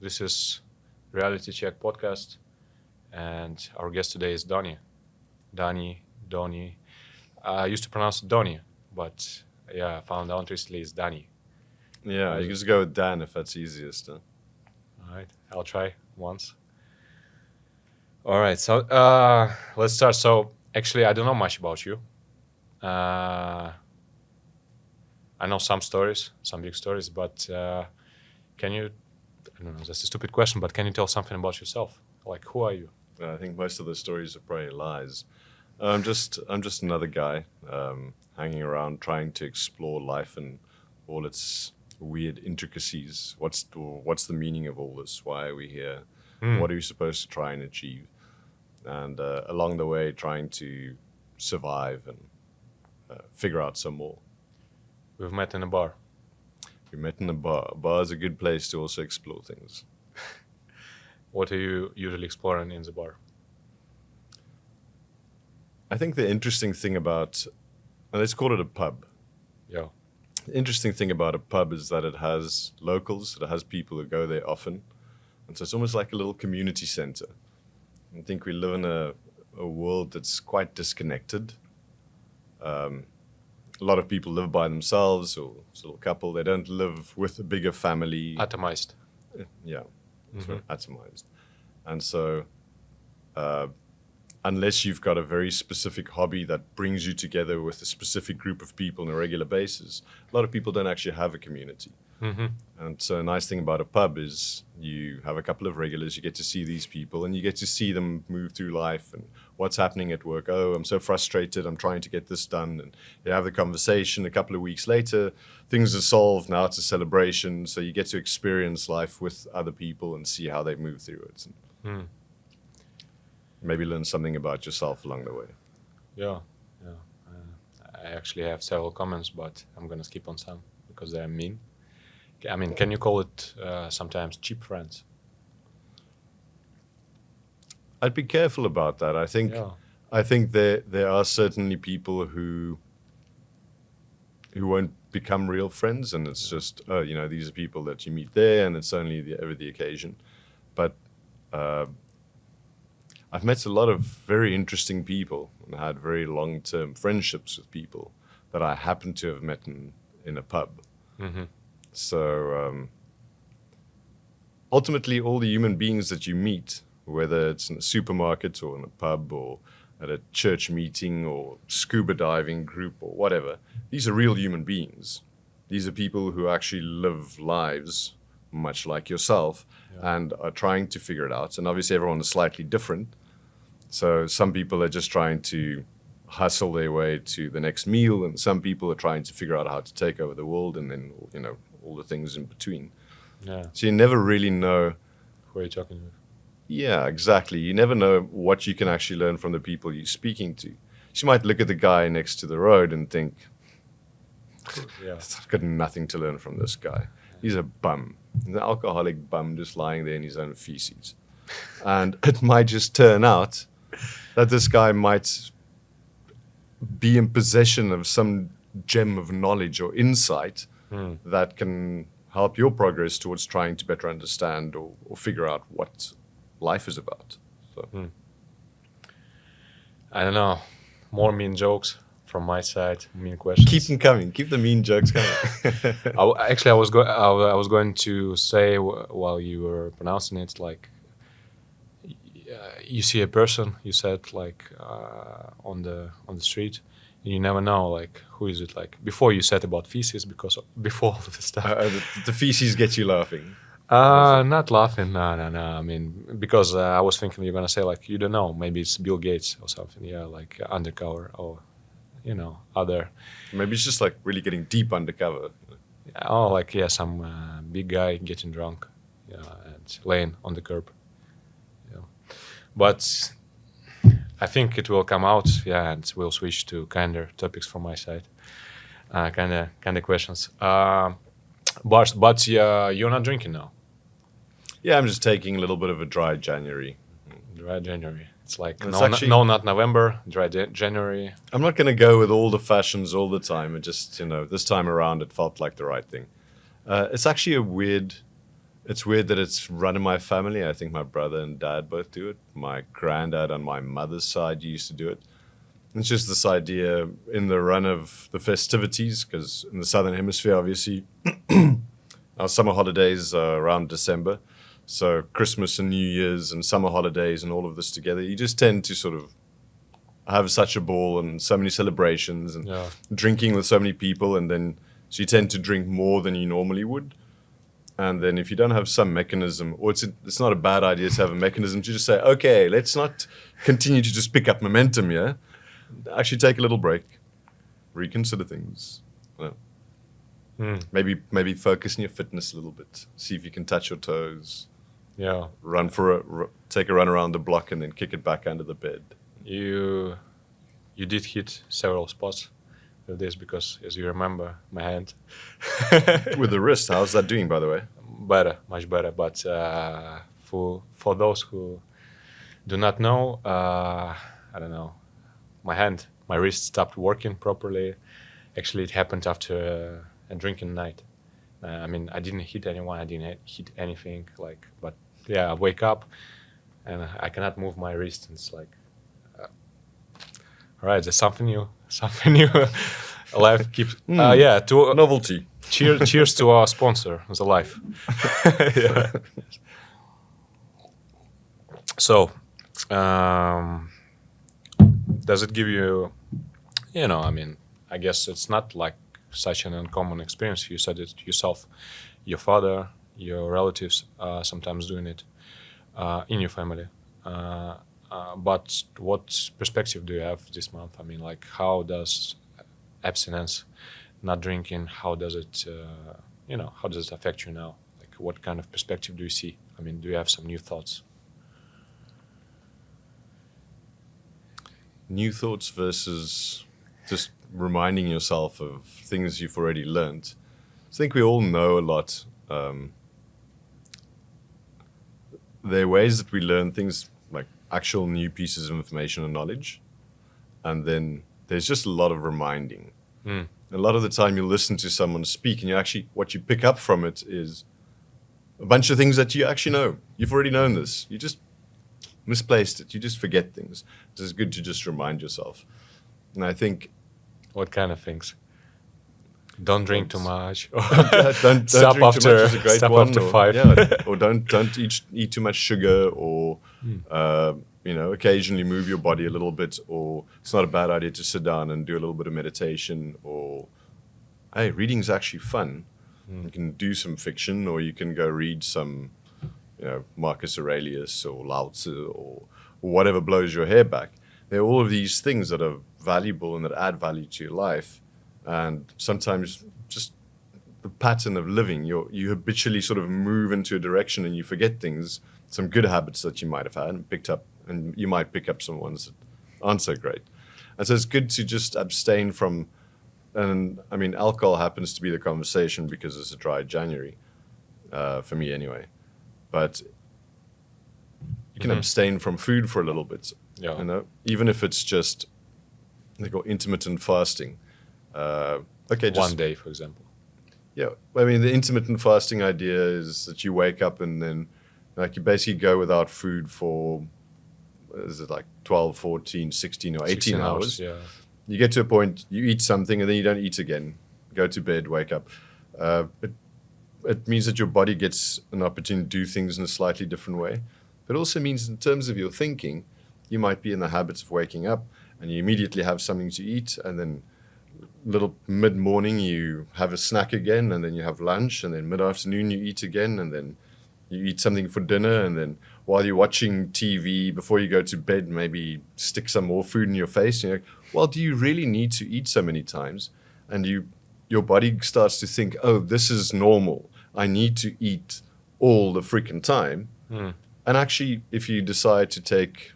This is Reality Check podcast, and our guest today is Danie. Donnie. I used to pronounce it Donnie, but yeah, I found out recently it's Danie. Yeah, you can just go with Dan if that's easiest. All right, I'll try once. All right, so let's start. So actually, I don't know much about you. Uh, I know some stories, some big stories, but can you? I don't know. That's a stupid question, but can you tell something about yourself? Like, who are you? I think most of the stories are probably lies. I'm just another guy hanging around trying to explore life and all its weird intricacies. What's the meaning of all this? Why are we here? What are we supposed to try and achieve? And along the way, trying to survive and figure out some more. We've met in a bar. We met in a bar. A bar is a good place to also explore things. What are you usually exploring in the bar? I think the interesting thing about, and let's call it a pub. Yeah. The interesting thing about a pub is that it has locals, it has people who go there often. And so it's almost like a little community center. I think we live in a world that's quite disconnected. A lot of people live by themselves or it's a little couple. They don't live with a bigger family. Atomized. Yeah, it's very atomized. And so unless you've got a very specific hobby that brings you together with a specific group of people on a regular basis, a lot of people don't actually have a community. And so a nice thing about a pub is you have a couple of regulars, you get to see these people and you get to see them move through life and what's happening at work. Oh, I'm so frustrated, I'm trying to get this done. And you have the conversation. A couple of weeks later, things are solved. Now it's a celebration. So you get to experience life with other people and see how they move through it. And maybe learn something about yourself along the way. Yeah. I actually have several comments, but I'm gonna skip on some because they're mean. I mean, can you call it sometimes cheap friends? I'd be careful about that. I think there are certainly people who won't become real friends, and it's just these are people that you meet there, and it's only ever the occasion. But I've met a lot of very interesting people and had very long-term friendships with people that I happen to have met in a pub. So ultimately, all the human beings that you meet, whether it's in a supermarket or in a pub or at a church meeting or scuba diving group or whatever, these are real human beings. These are people who actually live lives much like yourself and are trying to figure it out. And obviously, everyone is slightly different. So some people are just trying to hustle their way to the next meal, and some people are trying to figure out how to take over the world, and then all the things in between. Yeah. So you never really know. Who are you talking with? Yeah, exactly. You never know what you can actually learn from the people you're speaking to. You might look at the guy next to the road and think, Yeah. I've got nothing to learn from this guy. He's a bum. He's an alcoholic bum just lying there in his own feces. And it might just turn out that this guy might be in possession of some gem of knowledge or insight that can help your progress towards trying to better understand or figure out what life is about. So. I don't know. More mean jokes from my side. Mean questions. Keep them coming. Keep the mean jokes coming. I was going to say while you were pronouncing it, like you see a person, you said like on the street, and you never know like who is it. Like before you said about feces, because before all of this stuff, the feces get you laughing. not laughing. No. I mean, because I was thinking you're gonna say like you don't know, maybe it's Bill Gates or something. Yeah, like undercover or other. Maybe it's just like really getting deep undercover. Oh, like yeah, some big guy getting drunk, and laying on the curb. Yeah, but I think it will come out. Yeah, and we'll switch to kinder topics from my side. Kind of questions. But you're not drinking now. Yeah, I'm just taking a little bit of a dry January. Dry January. It's like It's not November. Dry January. I'm not going to go with all the fashions all the time. It just, this time around, it felt like the right thing. It's actually a weird It's weird that it's run in my family. I think my brother and dad both do it. My granddad on my mother's side used to do it. It's just this idea in the run of the festivities, because in the Southern Hemisphere, obviously, our summer holidays are around December. So Christmas and New Year's and summer holidays and all of this together, you just tend to sort of have such a ball and so many celebrations and Yeah. drinking with so many people. And then so you tend to drink more than you normally would. And then if you don't have some mechanism, or it's not a bad idea to have a mechanism to just say, okay, let's not continue to just pick up momentum here. Actually take a little break, reconsider things. You know, maybe focus on your fitness a little bit. See if you can touch your toes. Yeah. Take a run around the block and then kick it back under the bed. You did hit several spots with this because, as you remember, my hand With the wrist, how's that doing, by the way? better, much better. But for those who do not know, I don't know, my wrist stopped working properly. Actually, it happened after a drinking night. I mean, I didn't hit anyone. I didn't hit anything. Like, but yeah, I wake up and I cannot move my wrist. And it's like, all right, there's something new. Something new. Life keeps. Yeah. Novelty. Cheers to our sponsor, The Life. Yeah. So, does it give you, I mean, I guess it's not like such an uncommon experience. You said it yourself. Your father, your relatives are sometimes doing it in your family. But what perspective do you have this month? I mean, like, how does abstinence, not drinking, how does it, how does it affect you now? Like, what kind of perspective do you see? I mean, do you have some new thoughts? New thoughts versus just reminding yourself of things you've already learned. I think we all know a lot. There are ways that we learn things, like actual new pieces of information and knowledge. And then there's just a lot of reminding. A lot of the time you listen to someone speak and what you pick up from it is a bunch of things that you actually know. You've already known this. You just misplaced it. You just forget things. It's good to just remind yourself. And I think... What kind of things? Don't drink too much. don't Stop drink after, too much is a great stop one. after Or, 5. yeah, or don't eat too much sugar, or occasionally move your body a little bit, or it's not a bad idea to sit down and do a little bit of meditation, or hey, reading's actually fun. You can do some fiction, or you can go read some Marcus Aurelius or Lao Tzu or whatever blows your hair back. There are all of these things that are valuable and that add value to your life. And sometimes just the pattern of living, you habitually sort of move into a direction and you forget things, some good habits that you might have had and picked up, and you might pick up some ones that aren't so great. And so it's good to just abstain from, and I mean, alcohol happens to be the conversation because it's a dry January, for me anyway. But you can abstain from food for a little bit. Yeah. Even if it's just, they call intermittent fasting. Just 1 day, for example. Yeah, I mean, the intermittent fasting idea is that you wake up and then, like, you basically go without food for, is it like 12, 14, 16 or 18 hours? Yeah. You get to a point, you eat something and then you don't eat again. Go to bed, wake up. It means that your body gets an opportunity to do things in a slightly different way. But it also means in terms of your thinking, you might be in the habits of waking up and you immediately have something to eat, and then little mid-morning you have a snack again, and then you have lunch, and then mid-afternoon you eat again, and then you eat something for dinner, and then while you're watching TV, before you go to bed, maybe stick some more food in your face. And you're like, well, do you really need to eat so many times? And your body starts to think, oh, this is normal. I need to eat all the freaking time. And actually, if you decide to take,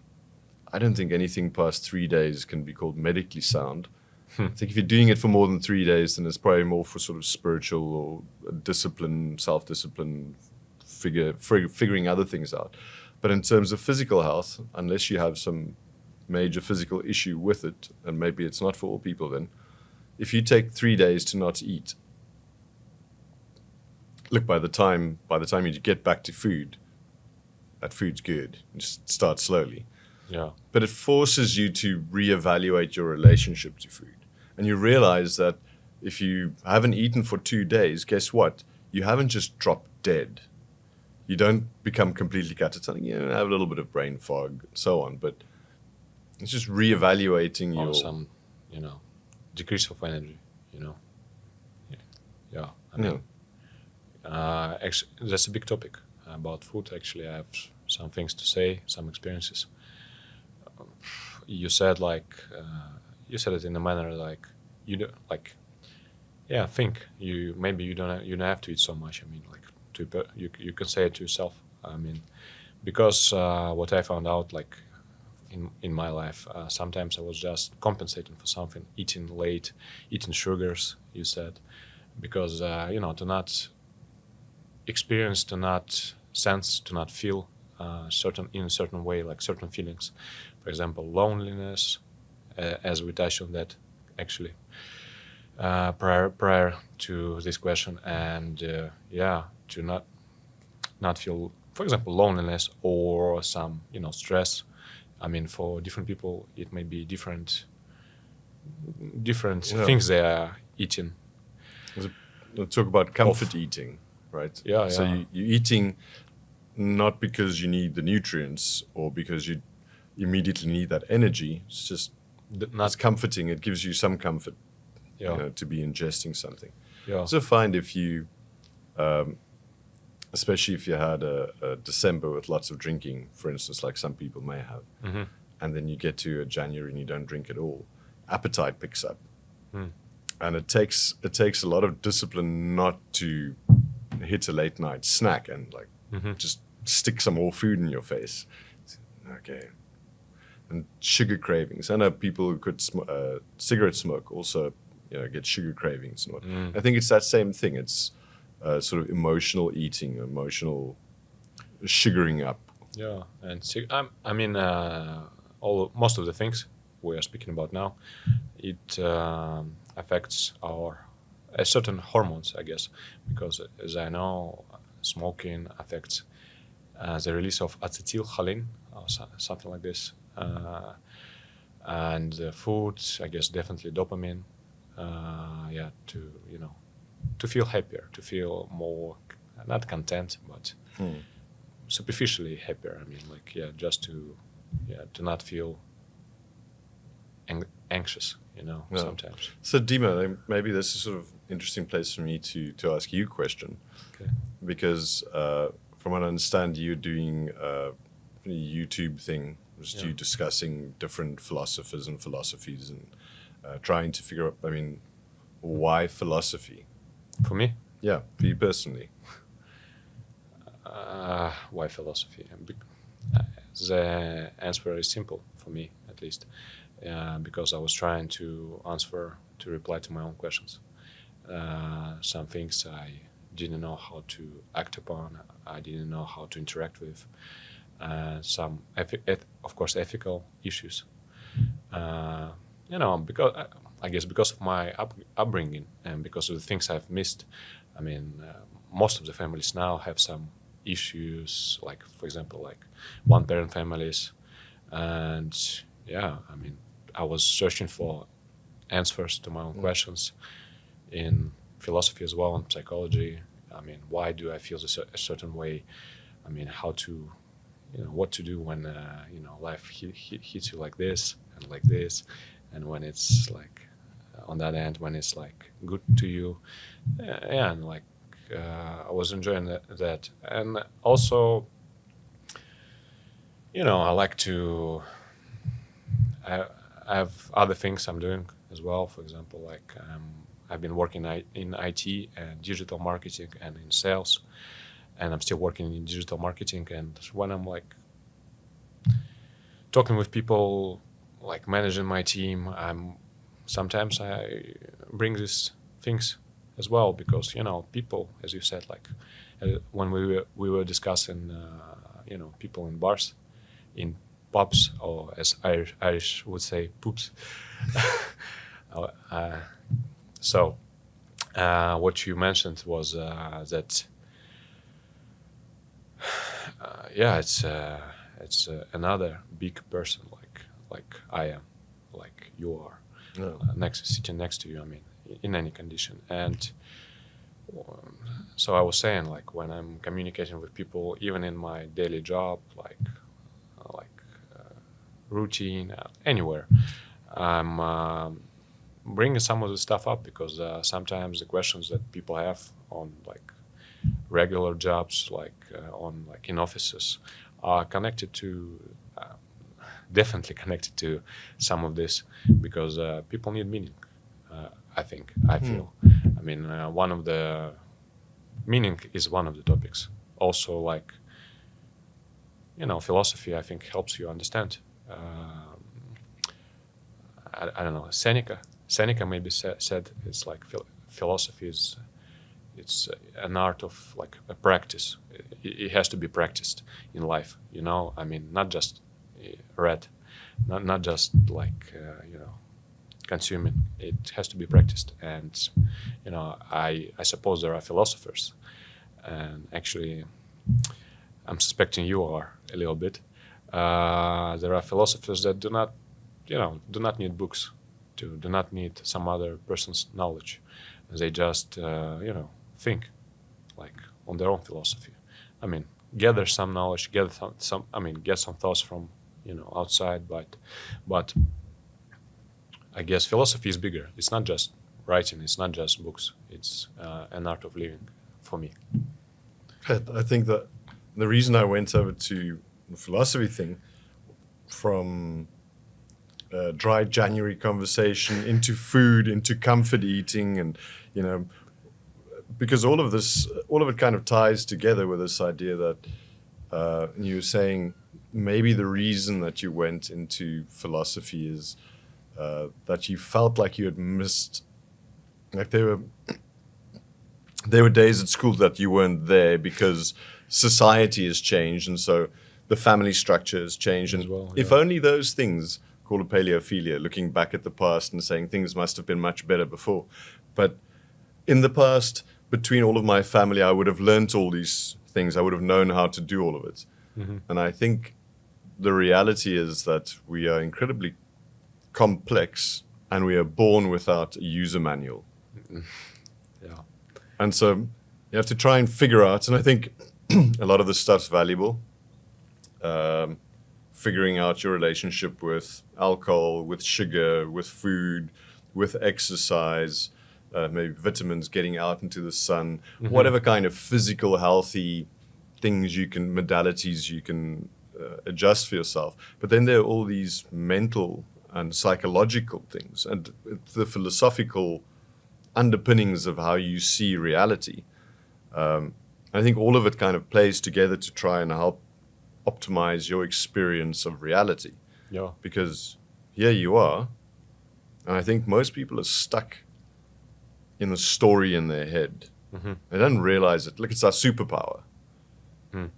I don't think anything past 3 days can be called medically sound. I think if you're doing it for more than 3 days, then it's probably more for sort of spiritual or discipline, self-discipline, figuring other things out. But in terms of physical health, unless you have some major physical issue with it, and maybe it's not for all people then, if you take 3 days to not eat, look, by the time you get back to food, that food's good. You just start slowly. Yeah. But it forces you to reevaluate your relationship to food. And you realize that if you haven't eaten for 2 days, guess what? You haven't just dropped dead. You don't become completely catatonic. You have a little bit of brain fog and so on. But it's just reevaluating Or your... some, decrease of energy, Yeah. I mean, actually, that's a big topic about food. Actually, I have some things to say, some experiences. You said you said it in a manner like you do, like, yeah, think you don't have to eat so much. I mean, like, you can say it to yourself. I mean, because what I found out, like, in my life, sometimes I was just compensating for something, eating late, eating sugars. You said, because to not experience, to not sense, to not feel in a certain way, like certain feelings, for example, loneliness, as we touched on that actually prior to this question, and to not feel, for example, loneliness or some stress. I mean, for different people, it may be different things they are eating. Let's talk about comfort eating, right? Yeah, So yeah. you're eating not because you need the nutrients or because you immediately need that energy. It's just it's comforting. It gives you some comfort, to be ingesting something. Yeah. So find if you, especially if you had a December with lots of drinking, for instance, like some people may have, and then you get to a January and you don't drink at all, appetite picks up. And it takes a lot of discipline not to hit a late night snack and just stick some more food in your face. Okay. And sugar cravings. I know people who could cigarette smoke also get sugar cravings. And what. I think it's that same thing. It's sort of emotional eating, emotional sugaring up. Yeah, and I mean, most of the things we are speaking about now, it affects our certain hormones, I guess, because as I know, smoking affects the release of acetylcholine or something like this, and food, I guess, definitely dopamine. To feel happier, to feel more, not content, but superficially happier. I mean, like, just to not feel anxious, sometimes. So Dima, maybe this is sort of interesting place for me to ask you a question. Okay. Because from what I understand, you're doing a YouTube thing, just you discussing different philosophers and philosophies and trying to figure out, I mean, why philosophy? For me? Yeah, for you personally. Why philosophy? The answer is simple for me, at least, because I was trying to reply to my own questions. Some things I didn't know how to act upon. I didn't know how to interact with. Some, of course, ethical issues. Because I guess because of my upbringing and because of the things I've missed. I mean, most of the families now have some issues, like, for example, like one-parent families, and I mean, I was searching for answers to my own questions in philosophy as well and psychology. I mean, why do I feel a certain way? I mean, how to, what to do when life hits you like this, and when it's like on that end, when it's like good to you, and like I was enjoying that, and also, I like to. I have other things I'm doing as well. For example, like I've been working in IT and digital marketing and in sales, and I'm still working in digital marketing. And when I'm like talking with people, like managing my team, sometimes I bring these things as well because people, as you said, like when we were discussing, people in bars, in pubs, or as Irish would say, poops. So what you mentioned was that yeah, it's another big person like I am, like you are, sitting next to you. I mean, in any condition. And so I was saying, like, when I'm communicating with people, even in my daily job, routine, anywhere, I'm bringing some of the stuff up because sometimes the questions that people have on like regular jobs, on like in offices, are connected to definitely connected to some of this because people need meaning. I feel. I mean, one of the meaning is one of the topics. Also, like, philosophy, I think, helps you understand. I don't know. Seneca maybe said it's like philosophy is it's an art of like a practice. It has to be practiced in life. I mean, not just read, not just like consuming. It has to be practiced. And I suppose there are philosophers, and actually, I'm suspecting you are a little bit. There are philosophers that do not need books, do not need some other person's knowledge. They just think like on their own philosophy. I mean, gather some knowledge, get some thoughts from outside, but I guess philosophy is bigger. It's not just writing. It's not just books. It's an art of living for me. I think that the reason I went over to the philosophy thing from dry January conversation into food, into comfort eating, and because all of it kind of ties together with this idea that you were saying maybe the reason that you went into philosophy is that you felt like you had missed, like there were days at school that you weren't there because society has changed, and so the family structure has changed. And if only those things, call it paleophilia, looking back at the past and saying things must have been much better before. But in the past, between all of my family, I would have learnt all these things. I would have known how to do all of it. Mm-hmm. And I think the reality is that we are incredibly complex and we are born without a user manual. Yeah. And so you have to try and figure out, and I think a lot of this stuff's valuable. Figuring out your relationship with alcohol, with sugar, with food, with exercise, maybe vitamins, getting out into the sun, whatever kind of physical, healthy things modalities you can adjust for yourself. But then there are all these mental and psychological things and the philosophical underpinnings of how you see reality. I think all of it kind of plays together to try and help optimize your experience of reality. Yeah. Because here you are, and I think most people are stuck in the story in their head. Mm-hmm. They don't realize it. Look, it's our superpower. Mm.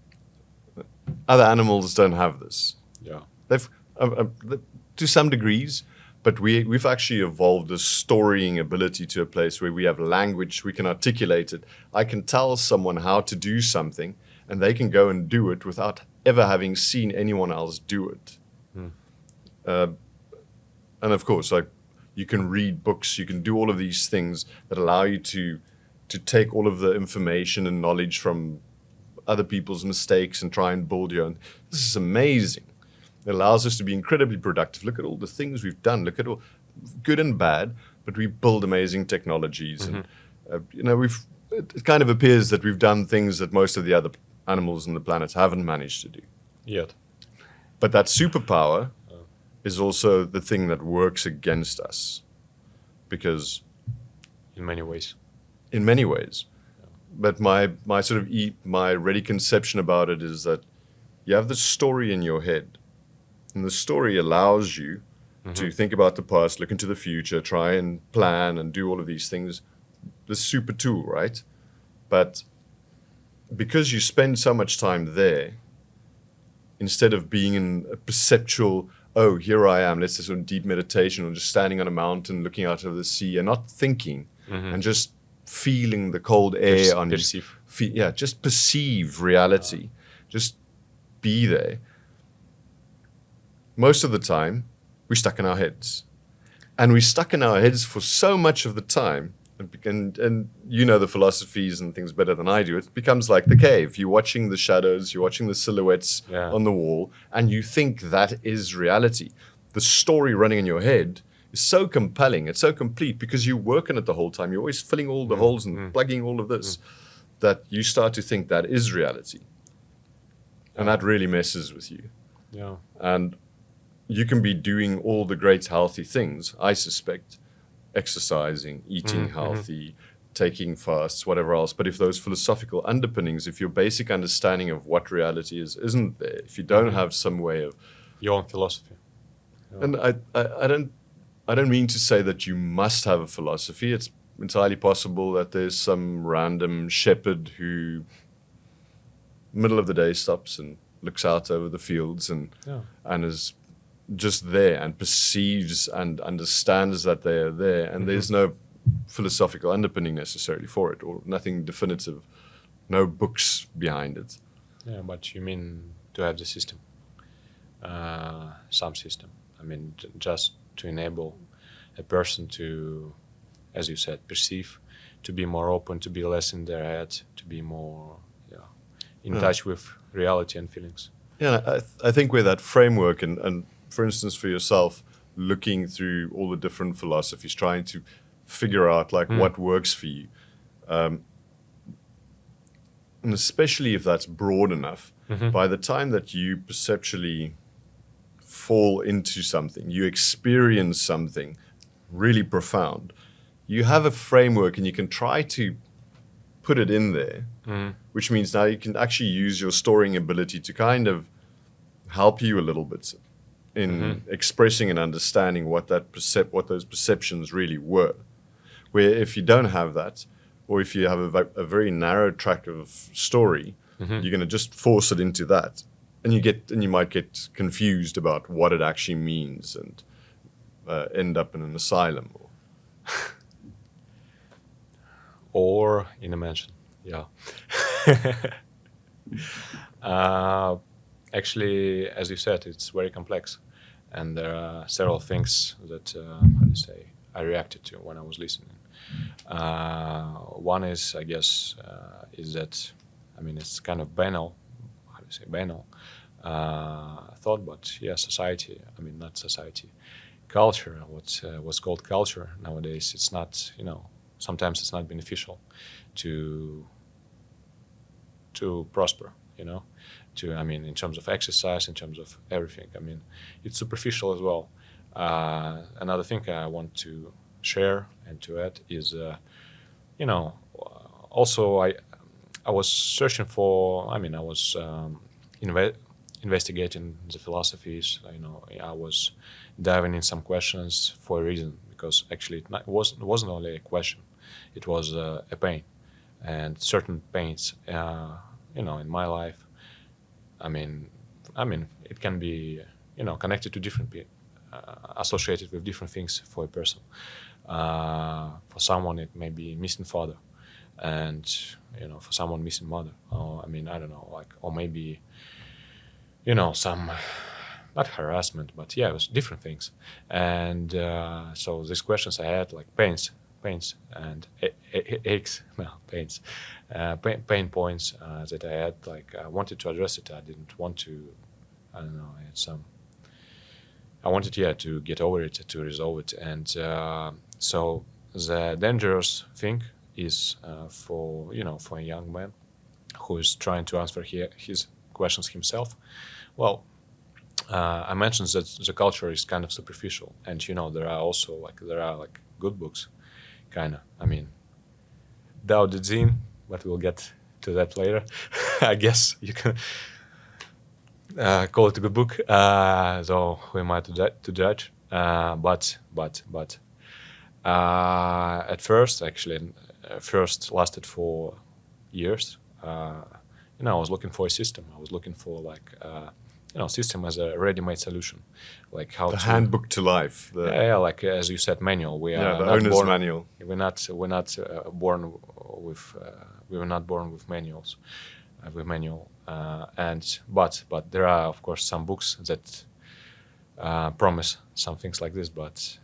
Other animals don't have this. Yeah. They've, to some degrees, but we've actually evolved this storying ability to a place where we have language, we can articulate it. I can tell someone how to do something, and they can go and do it without ever having seen anyone else do it. And of course, like, you can read books, you can do all of these things that allow you to take all of the information and knowledge from other people's mistakes and try and build your own. This is amazing. It allows us to be incredibly productive. Look at all the things we've done. Look at all, good and bad, but we build amazing technologies. Mm-hmm. And it kind of appears that we've done things that most of the other animals on the planet haven't managed to do yet. But that superpower is also the thing that works against us, because in many ways. Yeah. But my sort of my ready conception about it is that you have this story in your head, and the story allows you to think about the past, look into the future, try and plan and do all of these things. The super tool, right? But because you spend so much time there, instead of being in a perceptual, oh, here I am, let's do some deep meditation, or just standing on a mountain looking out over the sea and not thinking, and just feeling the cold air on perceive. Just perceive reality. Just be there, most of the time, we're stuck in our heads. And we're stuck in our heads for so much of the time. And you know the philosophies and things better than I do. It becomes like the cave. You're watching the shadows, you're watching the silhouettes on the wall, and you think that is reality. The story running in your head is so compelling, it's so complete, because you work on it the whole time. You're always filling all the holes and plugging all of this, that you start to think that is reality. And that really messes with you. Yeah. And you can be doing all the great healthy things, I suspect, exercising, eating healthy, taking fasts, whatever else. But if those philosophical underpinnings, if your basic understanding of what reality is isn't there, if you don't have some way of your own philosophy. Yeah. And I don't mean to say that you must have a philosophy. It's entirely possible that there's some random shepherd who middle of the day stops and looks out over the fields and is just there and perceives and understands that they are there, and there's no philosophical underpinning necessarily for it, or nothing definitive, no books behind it. Yeah, but you mean to have the system, some system. I mean, just to enable a person to, as you said, perceive, to be more open, to be less in their head, to be more in touch with reality and feelings. Yeah, I think with that framework and for instance, for yourself, looking through all the different philosophies, trying to figure out like what works for you. And especially if that's broad enough, by the time that you perceptually fall into something, you experience something really profound, you have a framework and you can try to put it in there, which means now you can actually use your storing ability to kind of help you a little bit in expressing and understanding what what those perceptions really were. Where if you don't have that, or if you have a very narrow track of story, you're going to just force it into that, and you might get confused about what it actually means and end up in an asylum or in a mansion. Yeah. Actually, as you said, it's very complex. And there are several things that, I reacted to when I was listening. One is, I guess, is that, I mean, it's kind of banal thought, but yeah, society, I mean, not society, culture, what's called culture nowadays, it's not, sometimes it's not beneficial to prosper, I mean, in terms of exercise, in terms of everything. I mean, it's superficial as well. Another thing I want to share and to add is, also I was searching for, I was investigating the philosophies, I was diving in some questions for a reason, because actually it wasn't only a question, it was a pain. And certain pains, in my life, I mean, it can be, connected to different people, associated with different things for a person. For someone, it may be missing father, and for someone, missing mother. Or, I mean, I don't know, or maybe, some not harassment, but yeah, it was different things. And so these questions I had, like pains and aches, pains, pain points that I had, I wanted to address it. I didn't want to, I don't know, I wanted, to get over it, to resolve it. And so the dangerous thing is for a young man who is trying to answer his questions himself. Well, I mentioned that the culture is kind of superficial, and there are also good books, kind of. I mean, Dao De Jing, but we'll get to that later. I guess you can call it a good book, though who am I to judge? But at first, actually, lasted for years. I was looking for a system. I was looking for system as a ready-made solution, like how the handbook to life. Like as you said, manual. We are the not owner's born, manual. We're not born with. We were not born with manuals, with manual But there are of course some books that promise some things like this, but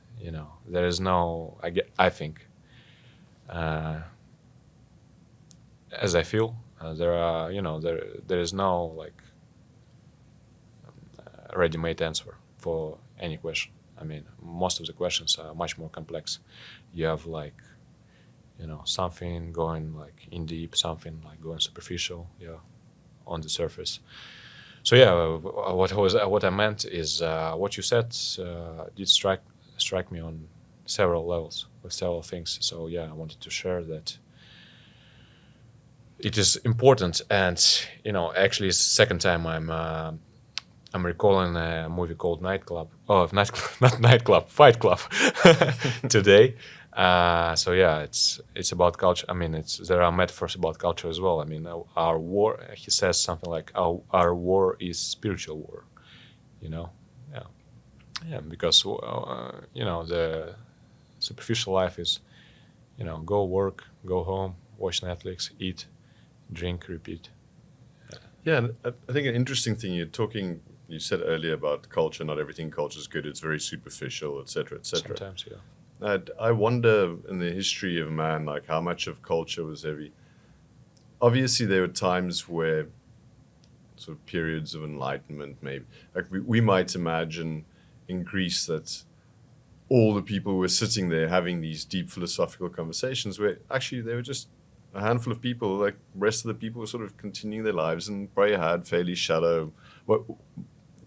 there is no. I think, as I feel, there are there is no like ready-made answer for any question. I mean, most of the questions are much more complex. You have like something going like in deep, something like going superficial, on the surface. So what I meant is what you said did strike me on several levels with several things. So I wanted to share that it is important, and actually it's the second time I'm recalling a movie called Nightclub. Oh, not Nightclub, Fight Club today. So it's about culture. I mean, there are metaphors about culture as well. I mean, our war. He says something like, "Our war is spiritual war." Yeah, yeah, because the superficial life is, go work, go home, watch Netflix, eat, drink, repeat. Yeah, and I think an interesting thing you said earlier about culture. Not everything culture is good. It's very superficial, etc., etc. Sometimes, yeah. I wonder in the history of man, like how much of culture was heavy. Obviously, there were times where sort of periods of enlightenment, maybe like we might imagine in Greece that all the people were sitting there having these deep philosophical conversations where actually they were just a handful of people. Like the rest of the people were sort of continuing their lives and probably had fairly shallow, what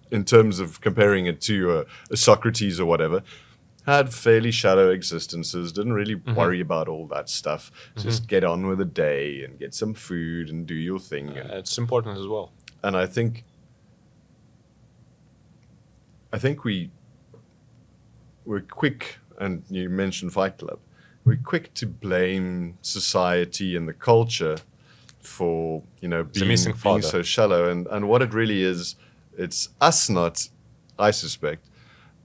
in terms of comparing it to a Socrates or whatever, had fairly shallow existences, didn't really worry about all that stuff. Just get on with the day and get some food and do your thing. It's important as well. And I think we're quick, and you mentioned Fight Club, we're quick to blame society and the culture for being so shallow. And what it really is, it's us not, I suspect,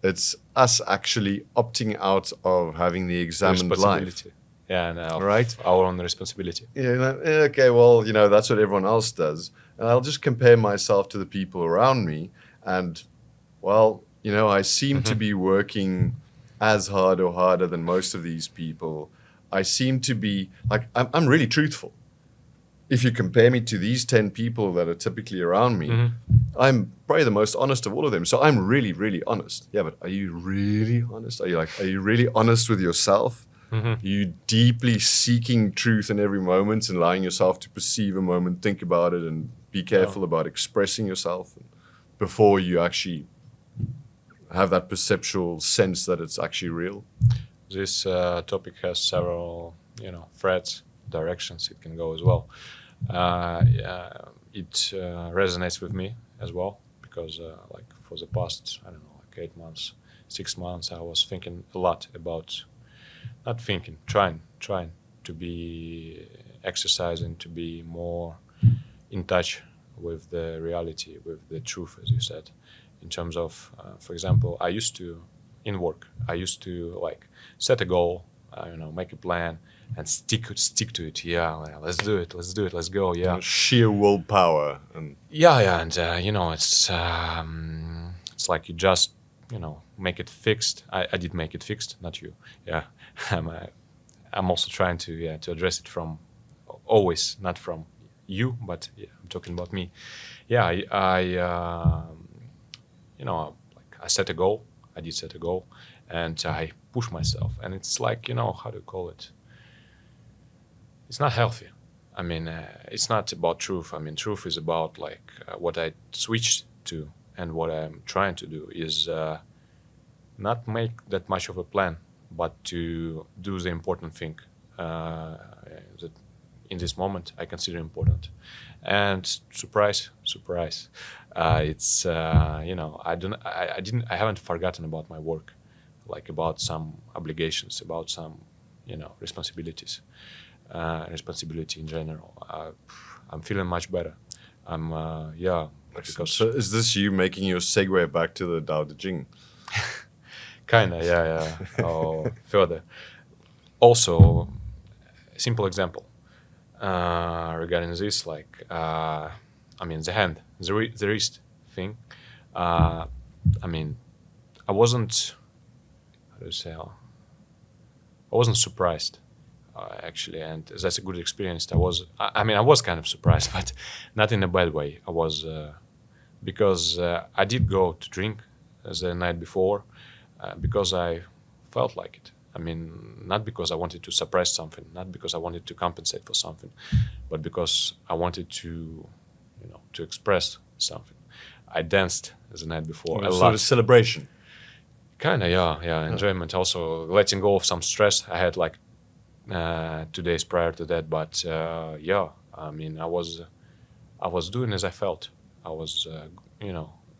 it's us actually opting out of having the examined life. Yeah, and right? Our own responsibility. Yeah, okay, well, that's what everyone else does. And I'll just compare myself to the people around me. And, well, I seem to be working as hard or harder than most of these people. I seem to be, like, I'm really truthful. If you compare me to these 10 people that are typically around me, I'm probably the most honest of all of them. So I'm really, really honest. Yeah, but are you really honest? Are you really honest with yourself? Are you deeply seeking truth in every moment and allowing yourself to perceive a moment, think about it, and be careful about expressing yourself before you actually have that perceptual sense that it's actually real? This topic has several, threads, directions it can go as well. It resonates with me as well because, like, for the past, I don't know, like 8 months, 6 months, I was thinking a lot about, not thinking, trying to be exercising, to be more in touch with the reality, with the truth, as you said. In terms of, for example, in work, I used to like set a goal, make a plan and stick to it. Yeah, let's do it, let's go. Yeah, sheer willpower. And and it's like you just make it fixed. I did make it fixed, not you. Yeah, I'm also trying to address it from always, not from you, but I'm talking about me. Yeah, I set a goal. I did set a goal, and I push myself. And it's like, how do you call it? It's not healthy. I mean, it's not about truth. I mean, truth is about like what I switched to, and what I'm trying to do is not make that much of a plan, but to do the important thing that in this moment I consider important. And surprise, it's I haven't forgotten about my work, like about some obligations, about some responsibilities, responsibility in general. I'm feeling much better. I'm because so is this you making your segue back to the Tao Te Ching? Kinda, yeah. Or further. Also, simple example regarding this, like I mean, the hand, the wrist thing. Uh, I mean, I wasn't, how do you say, I wasn't surprised, actually, and that's a good experience. I mean, I was kind of surprised, but not in a bad way. I was, because I did go to drink the night before, because I felt like it. I mean, not because I wanted to suppress something, not because I wanted to compensate for something, but because I wanted to, to express something. I danced the night before a Sort lot. of celebration. Kind of, yeah, enjoyment. Also, letting go of some stress I had like 2 days prior to that. But yeah, I mean, I was doing as I felt. I was,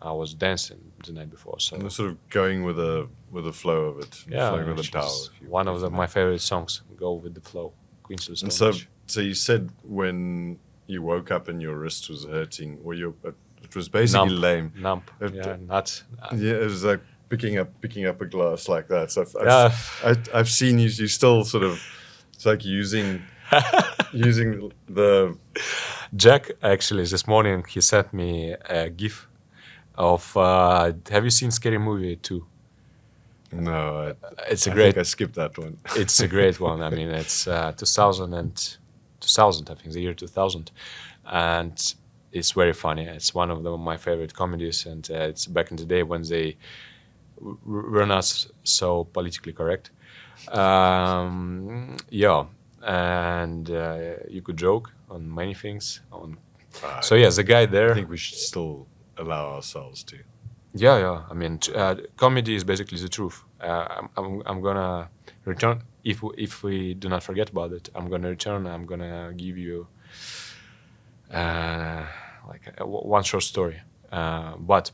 I was dancing the night before. So And sort of going with the flow of it, yeah, flowing with the actually, Tao. it's one of my favorite songs. Go with the flow. Queens of the And Stone so, Age. so you said when you woke up and your wrist was hurting, or it was basically lame. Numb. It- Yeah, not. Yeah, it was like picking up a glass like that. So Yeah. I've seen you. You still sort of, it's like using the. Jack actually this morning he sent me a gif of. Have you seen Scary Movie 2? No, It's a I great. think I skipped that one. It's a great one. I mean, it's 2000, I think, the year 2000, and it's very funny. It's one of my favorite comedies, and it's back in the day when they were not so politically correct. Yeah, and you could joke on many things. So yeah, the guy I there. think we should still allow ourselves to. Yeah. I mean, comedy is basically the truth. I'm gonna return if we do not forget about it. I'm gonna return. I'm gonna give you like one short story. But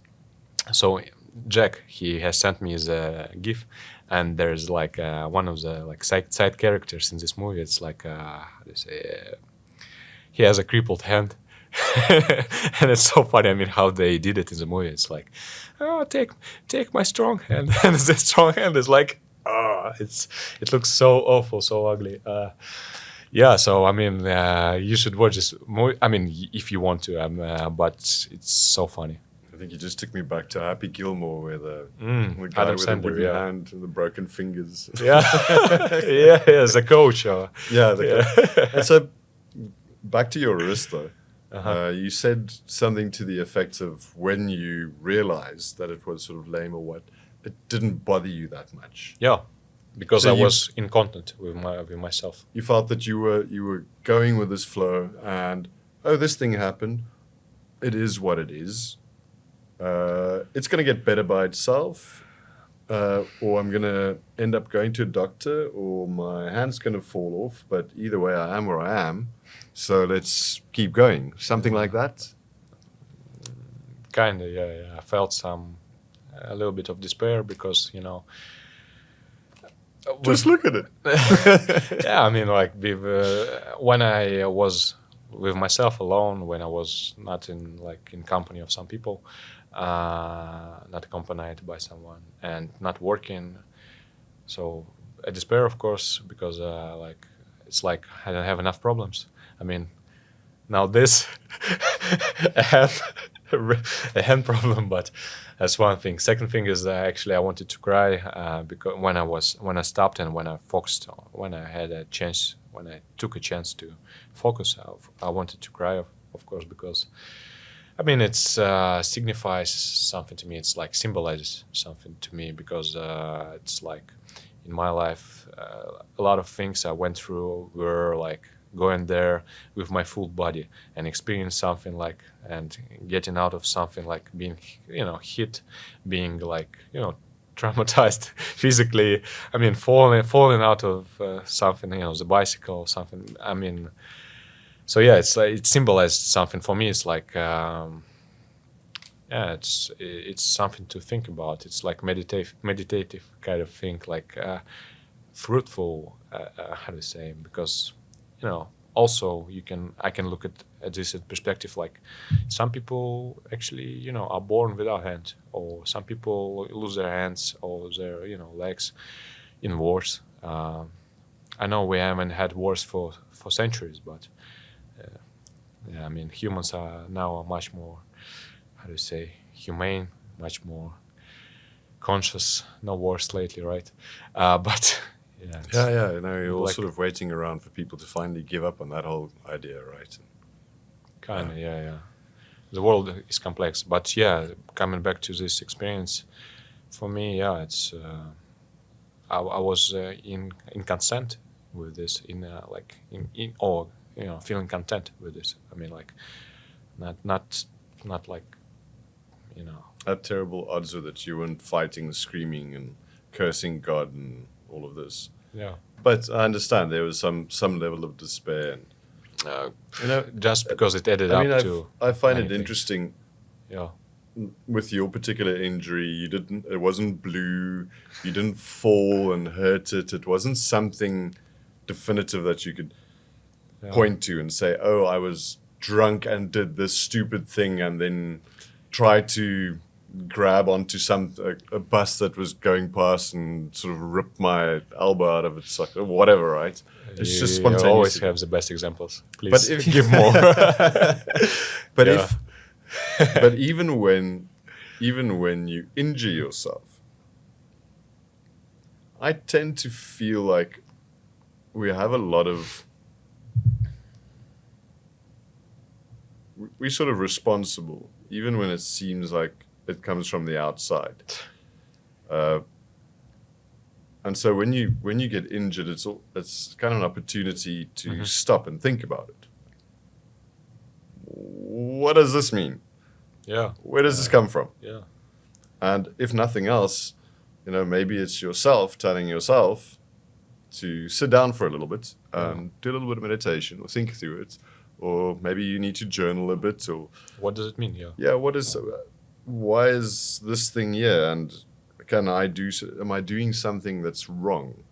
so Jack, he has sent me the GIF, and there's like one of the like side characters in this movie. It's like how do you say? He has a crippled hand. And it's so funny. I mean, how they did it in the movie. It's like, oh, take my strong hand, and the strong hand is like, it looks so awful, so ugly. Yeah, so I mean, you should watch this movie. I mean, if you want to, but it's so funny. I think you just took me back to Happy Gilmore, where the guy Adam with Sandler, the wooden yeah. hand and the broken fingers. Yeah, yeah, the coach. And so, back to your wrist though. You said something to the effect of when you realized that it was sort of lame or what, it didn't bother you that much. Yeah, because So I you- was in content with myself. You felt that you were going with this flow, and this thing happened. It is what it is. It's going to get better by itself, or I'm going to end up going to a doctor, or my hand's going to fall off. But either way, I am where I am. So let's keep going. Something like that. Kinda, yeah. I felt a little bit of despair because Just look at it. yeah, I mean, like when I was with myself alone, when I was not in company of some people, not accompanied by someone, and not working, so a despair, of course, because it's like I don't have enough problems. I mean, now this I have a hand problem, but that's one thing. Second thing is actually I wanted to cry because when I stopped and when I focused on, when I took a chance to focus, I wanted to cry, of course, because I mean it signifies something to me. It's like symbolizes something to me because it's like in my life a lot of things I went through were like going there with my full body and experience something like and getting out of something like being hit, being like traumatized physically. I mean falling out of something, the bicycle or something. I mean, so yeah, it's like it symbolized something for me. It's like yeah, it's something to think about. It's like meditative kind of thing, like fruitful. How do you say? Because also I can look at this in perspective. Like some people actually are born without hands, or some people lose their hands or their legs in wars. I know we haven't had wars for centuries, but Yeah, I mean, humans are now much more, how do you say, humane, much more conscious. No wars lately, right? But yeah, it's Yeah. You're all black sort of waiting around for people to finally give up on that whole idea, right? kind of, yeah. The world is complex, but yeah, coming back to this experience, for me, yeah, it's I was in consent with this, like in or feeling content with this. I mean, like not like you know Had terrible odds with it. You weren't fighting, screaming, and cursing God and all of this. yeah. But I understand there was some level of despair. And, Uh, you know, just because it added I mean, up to I find many it things. interesting Yeah, with your particular injury. It wasn't blue. You didn't fall and hurt it. It wasn't something definitive that you could yeah. point to and say, "Oh, I was drunk and did this stupid thing," and then try to grab onto a bus that was going past and sort of rip my elbow out of its socket or whatever, right? It's just You always spontaneous. have the best examples. But Please if give more. but Yeah. but even when you injure yourself, I tend to feel like we have a lot of we're sort of responsible, even when it seems like it comes from the outside. And so when you get injured, it's kind of an opportunity to stop and think about it. What does this mean? Yeah. Where does this come from? Yeah. And if nothing else, maybe it's yourself telling yourself to sit down for a little bit and do a little bit of meditation or think through it, or maybe you need to journal a bit, or What does it mean? Yeah. why is this thing here, and am I doing something that's wrong?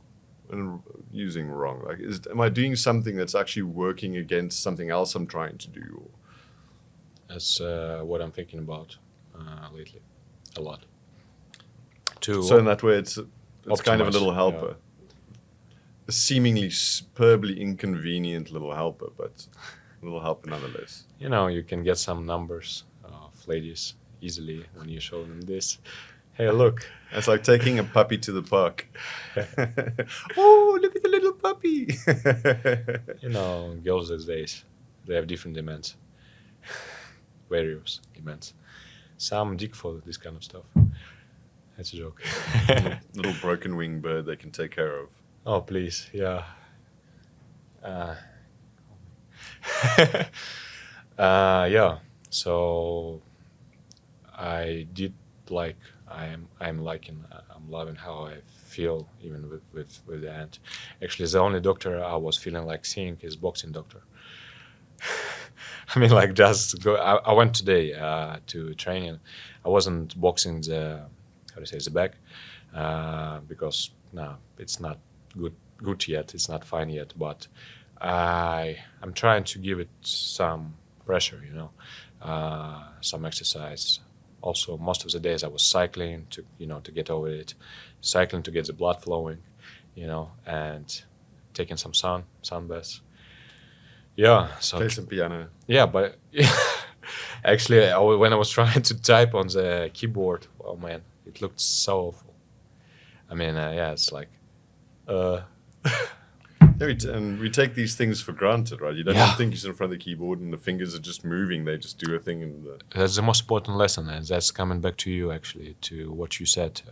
And using wrong, like, am I doing something that's actually working against something else I'm trying to do? That's what I'm thinking about lately, a lot. So in that way, it's kind of a optimize, little helper, a seemingly superbly inconvenient little helper, but a little helper nonetheless. You can get some numbers of ladies easily when you show them this. Hey, look. It's like taking a puppy to the park. Oh, look at the little puppy. Girls these days, they have different demands. Various demands. Some dig for this kind of stuff. That's a joke. Little broken wing bird they can take care of. Oh, please, yeah. Yeah. So I did like I'm loving how I feel even with the ant. Actually, the only doctor I was feeling like seeing is boxing doctor. I mean, like just go. I went today to training. I wasn't boxing the back because no, it's not good yet. It's not fine yet. But I'm trying to give it some pressure, some exercise. Also, most of the days I was cycling to get over it, cycling to get the blood flowing, and taking some sun baths. Yeah, so Play some piano. yeah, but actually, when I was trying to type on the keyboard, oh man, it looked so awful. I mean, yeah, it's like, And we take these things for granted, right? You don't Yeah. even think you're in front of the keyboard and the fingers are just moving. They just do a thing. And that's the most important lesson, and that's coming back to you actually, to what you said,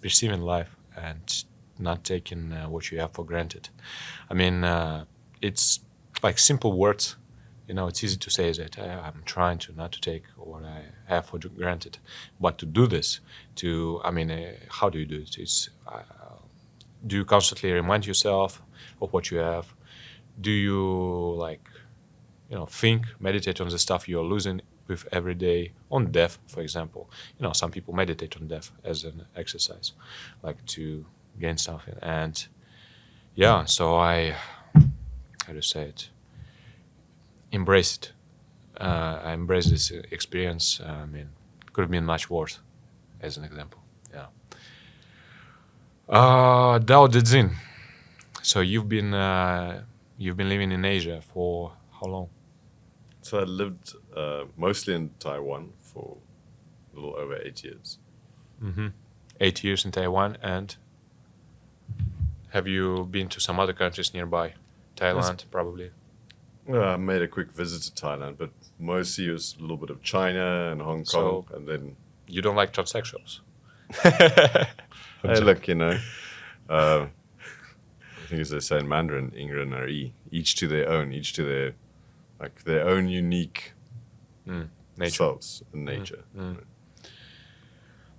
perceiving life and not taking what you have for granted. I mean, it's like simple words. It's easy to say that I'm trying to not to take what I have for granted, but to do this, how do you do it? Do you constantly remind yourself of what you have? Do you think, meditate on the stuff you're losing with every day? On death, for example, some people meditate on death as an exercise, like to gain something. And yeah, so how to say it, embrace it. I embrace this experience. I mean, it could have been much worse, as an example. Yeah. Dao So you've been living in Asia for how long? So I lived mostly in Taiwan for a little over 8 years. 8 years in Taiwan, and have you been to some other countries nearby? Thailand, probably. I made a quick visit to Thailand, but mostly it was a little bit of China and Hong Kong, So and then you don't like transsexuals? hey, look, I think as they say in Mandarin, 因人而异, each to their own, each to their own unique Nature. selves and nature.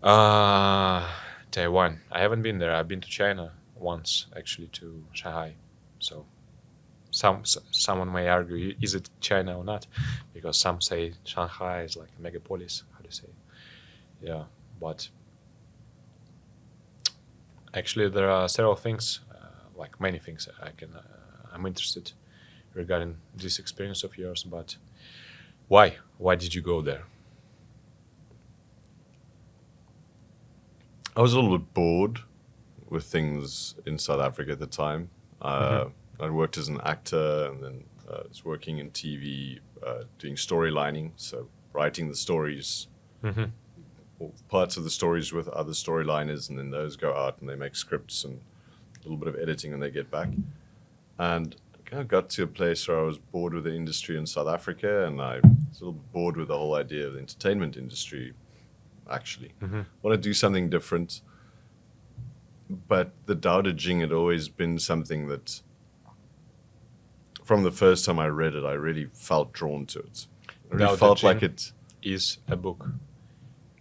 Taiwan. I haven't been there. I've been to China once, actually, to Shanghai. So someone may argue, is it China or not? Because some say Shanghai is like a megapolis. How do you say? Yeah, but actually there are several things, like many things I'm interested regarding this experience of yours. But why? Why did you go there? I was a little bit bored with things in South Africa at the time. I worked as an actor, and then I was working in TV, doing storylining, so writing the stories, or parts of the stories with other storyliners, and then those go out and they make scripts and a little bit of editing, and they get back. And I kind of got to a place where I was bored with the industry in South Africa, and I was a little bit bored with the whole idea of the entertainment industry, actually. Want to do something different. But the Tao Te Ching had always been something that, from the first time I read it, I really felt drawn to it. I really Tao Te felt like Ching it. is a book.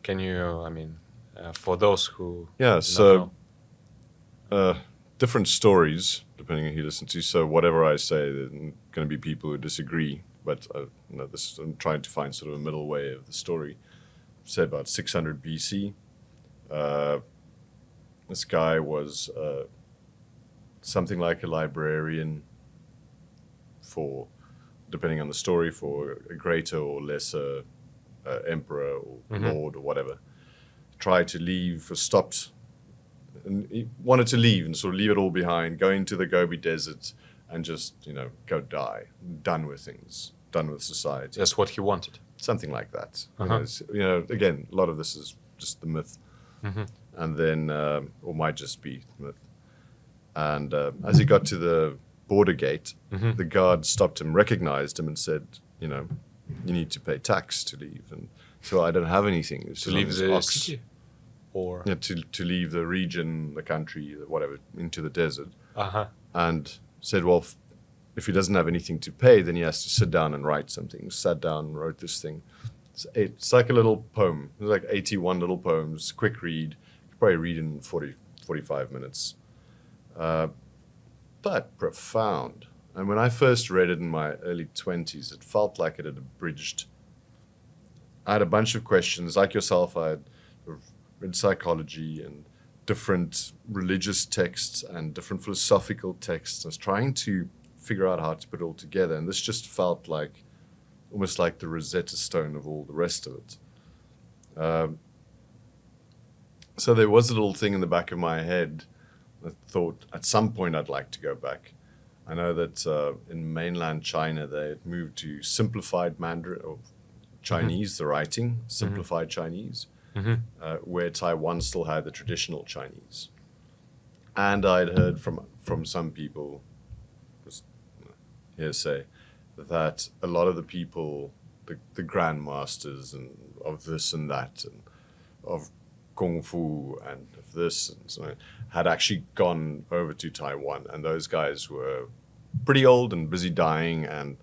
Can you, I mean, for those who Yeah, do so not know. different stories, depending on who you listen to. So whatever I say, there are going to be people who disagree. But I'm trying to find sort of a middle way of the story. Say about 600 BC. This guy was something like a librarian for, depending on the story, for a greater or lesser emperor or lord or whatever. Tried to leave, or stopped, and he wanted to leave and sort of leave it all behind, go into the Gobi Desert and just, go die. Done with things, done with society. That's what he wanted. Something like that. Again, a lot of this is just the myth. And then, or might just be myth. And as he got to the border gate, the guard stopped him, recognized him, and said, you need to pay tax to leave. And so I don't have anything. To leave the city? Or? Yeah, to leave the region, the country, whatever, into the desert. And said, well, if he doesn't have anything to pay, then he has to sit down and write something. Sat down and wrote this thing. It's like a little poem. It's like 81 little poems, quick read. You could probably read in 45 minutes. But profound. And when I first read it in my early 20s, it felt like it had abridged. I had a bunch of questions. Like yourself, I had read psychology and different religious texts and different philosophical texts. I was trying to figure out how to put it all together. And this just felt like almost like the Rosetta Stone of all the rest of it. So there was a little thing in the back of my head that thought at some point I'd like to go back. I know that in mainland China they had moved to simplified Mandarin or Chinese, the writing, simplified Chinese, where Taiwan still had the traditional Chinese. And I'd heard from some people, just hearsay, that a lot of the people, the grandmasters and of this and that, and of kung fu and of this and so on, had actually gone over to Taiwan, and those guys were pretty old and busy dying. And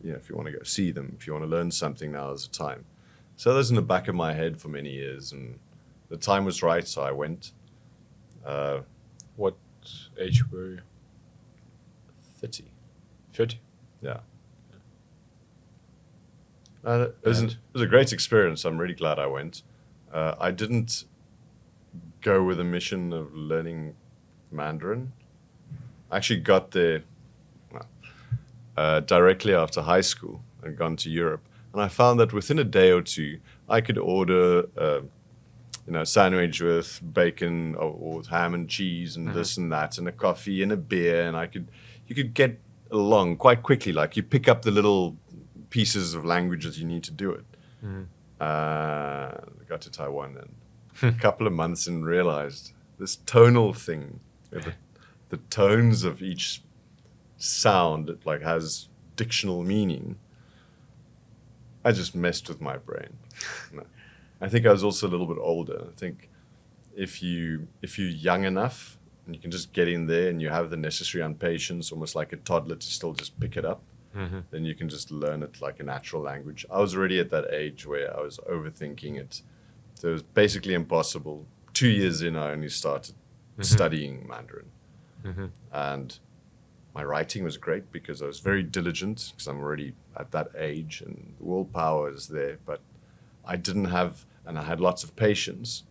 if you want to go see them, if you want to learn something, now is the time. So that was in the back of my head for many years, and the time was right, so I went. What age were you? 30. 30? Yeah. It was a great experience. I'm really glad I went. I didn't go with a mission of learning Mandarin. I actually got there directly after high school and gone to Europe. And I found that within a day or two, I could order a sandwich with bacon or with ham and cheese and this and that, and a coffee and a beer, and you could get along quite quickly. Like you pick up the little pieces of language that you need to do it. Got to Taiwan and a couple of months and realized this tonal thing, the tones of each sound, it like has dictional meaning. I just messed with my brain. No. I think I was also a little bit older. I think if you're young enough and you can just get in there and you have the necessary patience, almost like a toddler, to still just pick it up, then you can just learn it like a natural language. I was already at that age where I was overthinking it. So it was basically impossible. 2 years in, I only started studying Mandarin. And my writing was great because I was very diligent, because I'm already at that age and the willpower is there. But I didn't have, and I had lots of patience,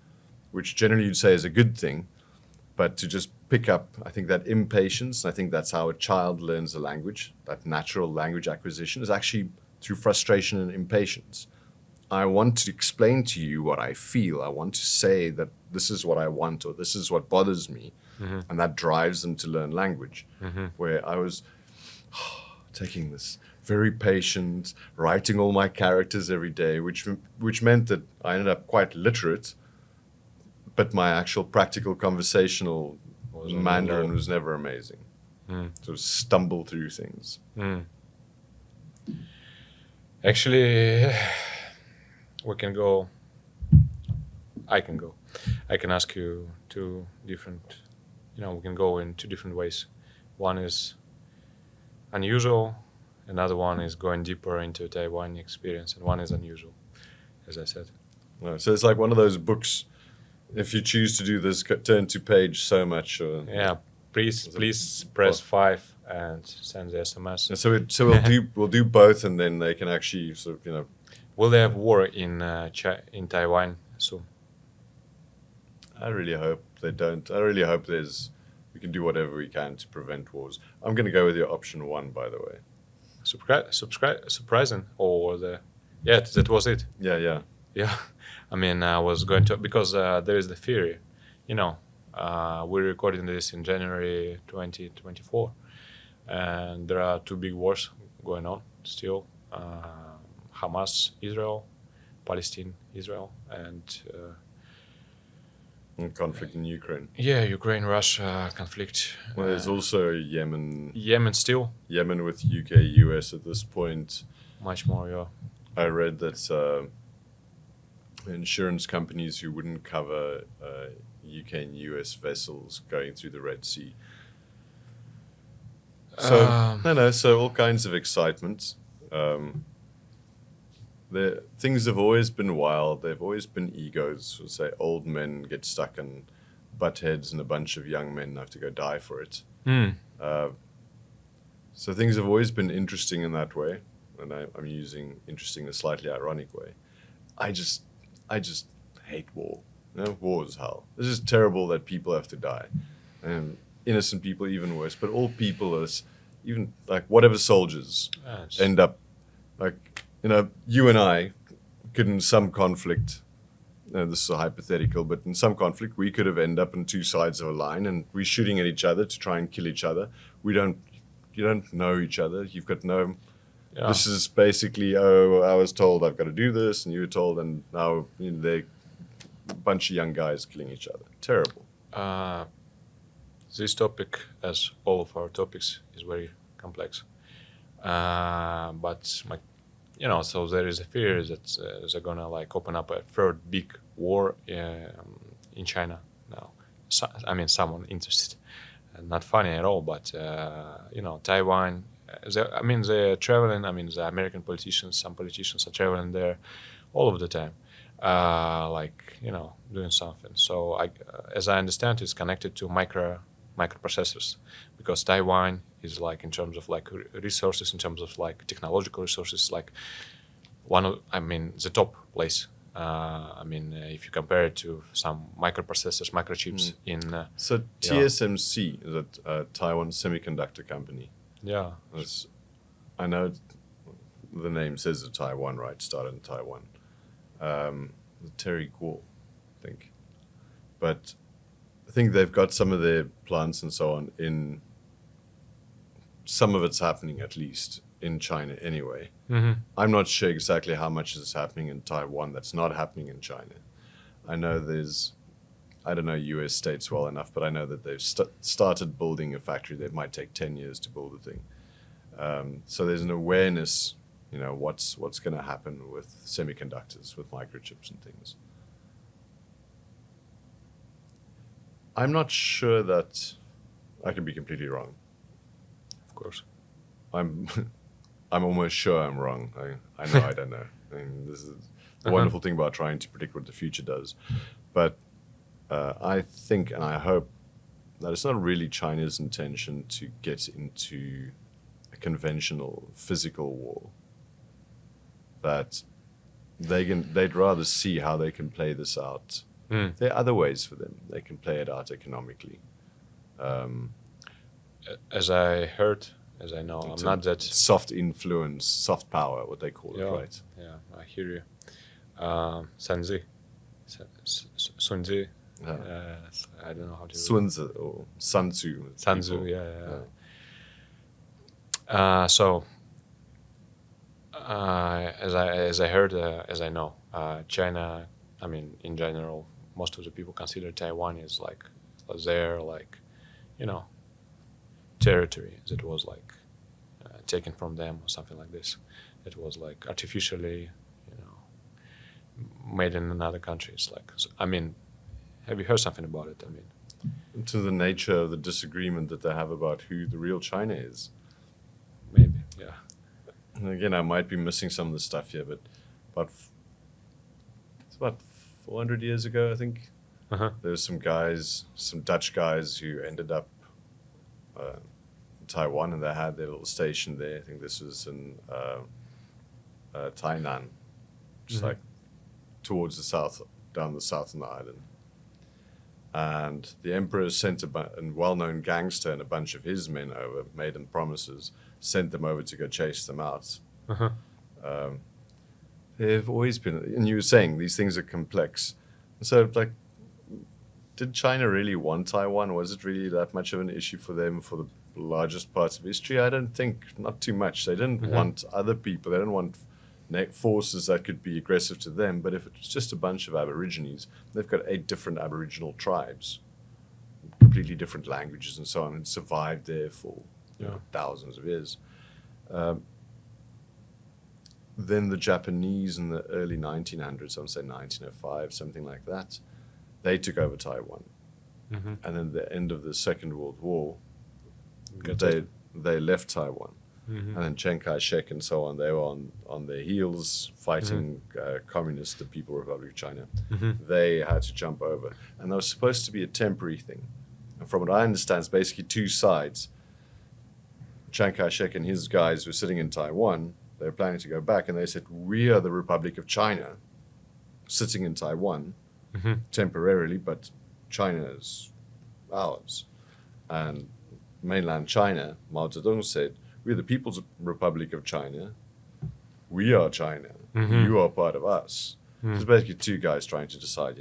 which generally you'd say is a good thing. But to just pick up, I think that impatience, I think that's how a child learns a language, that natural language acquisition, is actually through frustration and impatience. I want to explain to you what I feel. I want to say that this is what I want, or this is what bothers me. And that drives them to learn language. Where I was taking this very patient, writing all my characters every day, which meant that I ended up quite literate, but my actual practical conversational Mandarin was never amazing. Sort of stumble through things. Actually, we can go. I can go. I can ask you two different. We can go in two different ways. One is unusual, another one is going deeper into Taiwan experience, and one is unusual, as I said. So it's like one of those books. If you choose to do this, turn to page so much. Yeah, please press 5 and send the SMS. And so we'll do both, and then they can actually sort of Will they have war in Taiwan soon? I really hope they don't. I really hope we can do whatever we can to prevent wars. I'm going to go with your option 1, by the way. Surprising, or that was it. Yeah. I mean, I was going to, because there is the theory, we're recording this in January 2024, and there are 2 big wars going on still. Hamas, Israel, Palestine, Israel, and conflict in Ukraine. Yeah, Ukraine-Russia conflict. Well, there's also Yemen. Yemen still. Yemen with UK, US at this point. Much more, yeah. I read that insurance companies who wouldn't cover UK and US vessels going through the Red Sea. So so all kinds of excitement. Things have always been wild. They've always been egos. Say old men get stuck in butt heads, and a bunch of young men have to go die for it. So things have always been interesting in that way, and I'm using interesting in a slightly ironic way. I just hate war. War is hell. This is terrible that people have to die, and innocent people even worse. But all people, even like whatever soldiers, end up like. You and I could, in some conflict, this is a hypothetical, but in some conflict, we could have ended up on 2 sides of a line, and we're shooting at each other to try and kill each other. You don't know each other. You've got no. Yeah. This is basically, I was told I've got to do this, and you were told, and now they're a bunch of young guys killing each other. Terrible. This topic, as all of our topics, is very complex. But so there is a fear that they're gonna open up a third big war in China now. So, I mean, someone interested, not funny at all. But Taiwan. They're traveling. The American politicians, some politicians are traveling there all of the time, doing something. So as I understand, it's connected to microprocessors, because Taiwan is in terms of resources, in terms of technological resources, the top place. If you compare it to some microprocessors, microchips in. So TSMC is a Taiwan semiconductor company. Yeah. I know the name says it, Taiwan, right? Started in Taiwan. Terry Guo, I think. But I think they've got some of their plants and so on in. Some of it's happening at least in China anyway. Mm-hmm. I'm not sure exactly how much is happening in Taiwan that's not happening in China. I know I don't know US states well enough, but I know that they've started building a factory that might take 10 years to build a thing. So there's an awareness, what's going to happen with semiconductors, with microchips and things. I'm not sure that I can be completely wrong. Of course. I'm almost sure I'm wrong. I know I don't know. I mean, this is the wonderful thing about trying to predict what the future does. But I think and I hope that it's not really China's intention to get into a conventional physical war. That they'd rather see how they can play this out. There are other ways for them. They can play it out economically. As I heard, as I know, I'm not that soft influence, soft power, what they call it, right? Yeah, I hear you. Sun Tzu. Sun Tzu. I don't know how to. Sun Tzu or Sun Tzu. Sun Tzu, yeah. So, as I heard, as I know, China. I mean, in general, most of the people consider Taiwan as like their territory, as it was like taken from them or something like this. It was like artificially, made in another country. It's like, I mean, have you heard something about it? I mean, to the nature of the disagreement that they have about who the real China is. Maybe, yeah. And again, I might be missing some of the stuff here, but it's about 400 years ago, I think. There's some Dutch guys who ended up in Taiwan, and they had their little station there. I think this was in Tainan, just like towards the south, down the south of the island. And the emperor sent a well-known gangster and a bunch of his men over, made them promises, sent them over to go chase them out. They've always been, and you were saying these things are complex. And so, like, did China really want Taiwan? Was it really that much of an issue for them for the largest parts of history? I don't think, not too much. They didn't want other people. They didn't want forces that could be aggressive to them. But if it was just a bunch of Aborigines, they've got 8 different Aboriginal tribes, completely different languages and so on, and survived there for thousands of years. Then the Japanese in the early 1900s, I would say 1905, something like that, they took over Taiwan. And then the end of the Second World War, they left Taiwan. And then Chiang Kai-shek and so on, they were on their heels fighting communists, the People's Republic of China. They had to jump over. And that was supposed to be a temporary thing. And from what I understand, it's basically 2 sides. Chiang Kai-shek and his guys were sitting in Taiwan. They were planning to go back, and they said, we are the Republic of China, sitting in Taiwan temporarily, but China is ours. And mainland China, Mao Zedong said, we're the People's Republic of China. We are China. You are part of us. It's basically 2 guys trying to decide,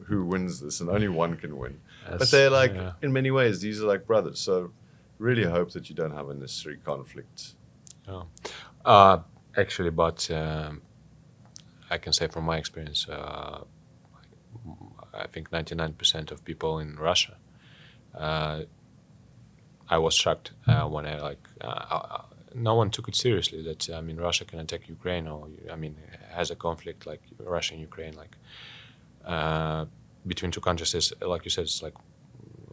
who wins this, and only one can win. But they're like, in many ways, these are like brothers. So really hope that you don't have a necessary conflict. Actually, but I can say from my experience, I think 99% of people in Russia, I was shocked when no one took it seriously that, Russia can attack Ukraine or, has a conflict like Russia and Ukraine, like between 2 countries. Is, like you said, it's like,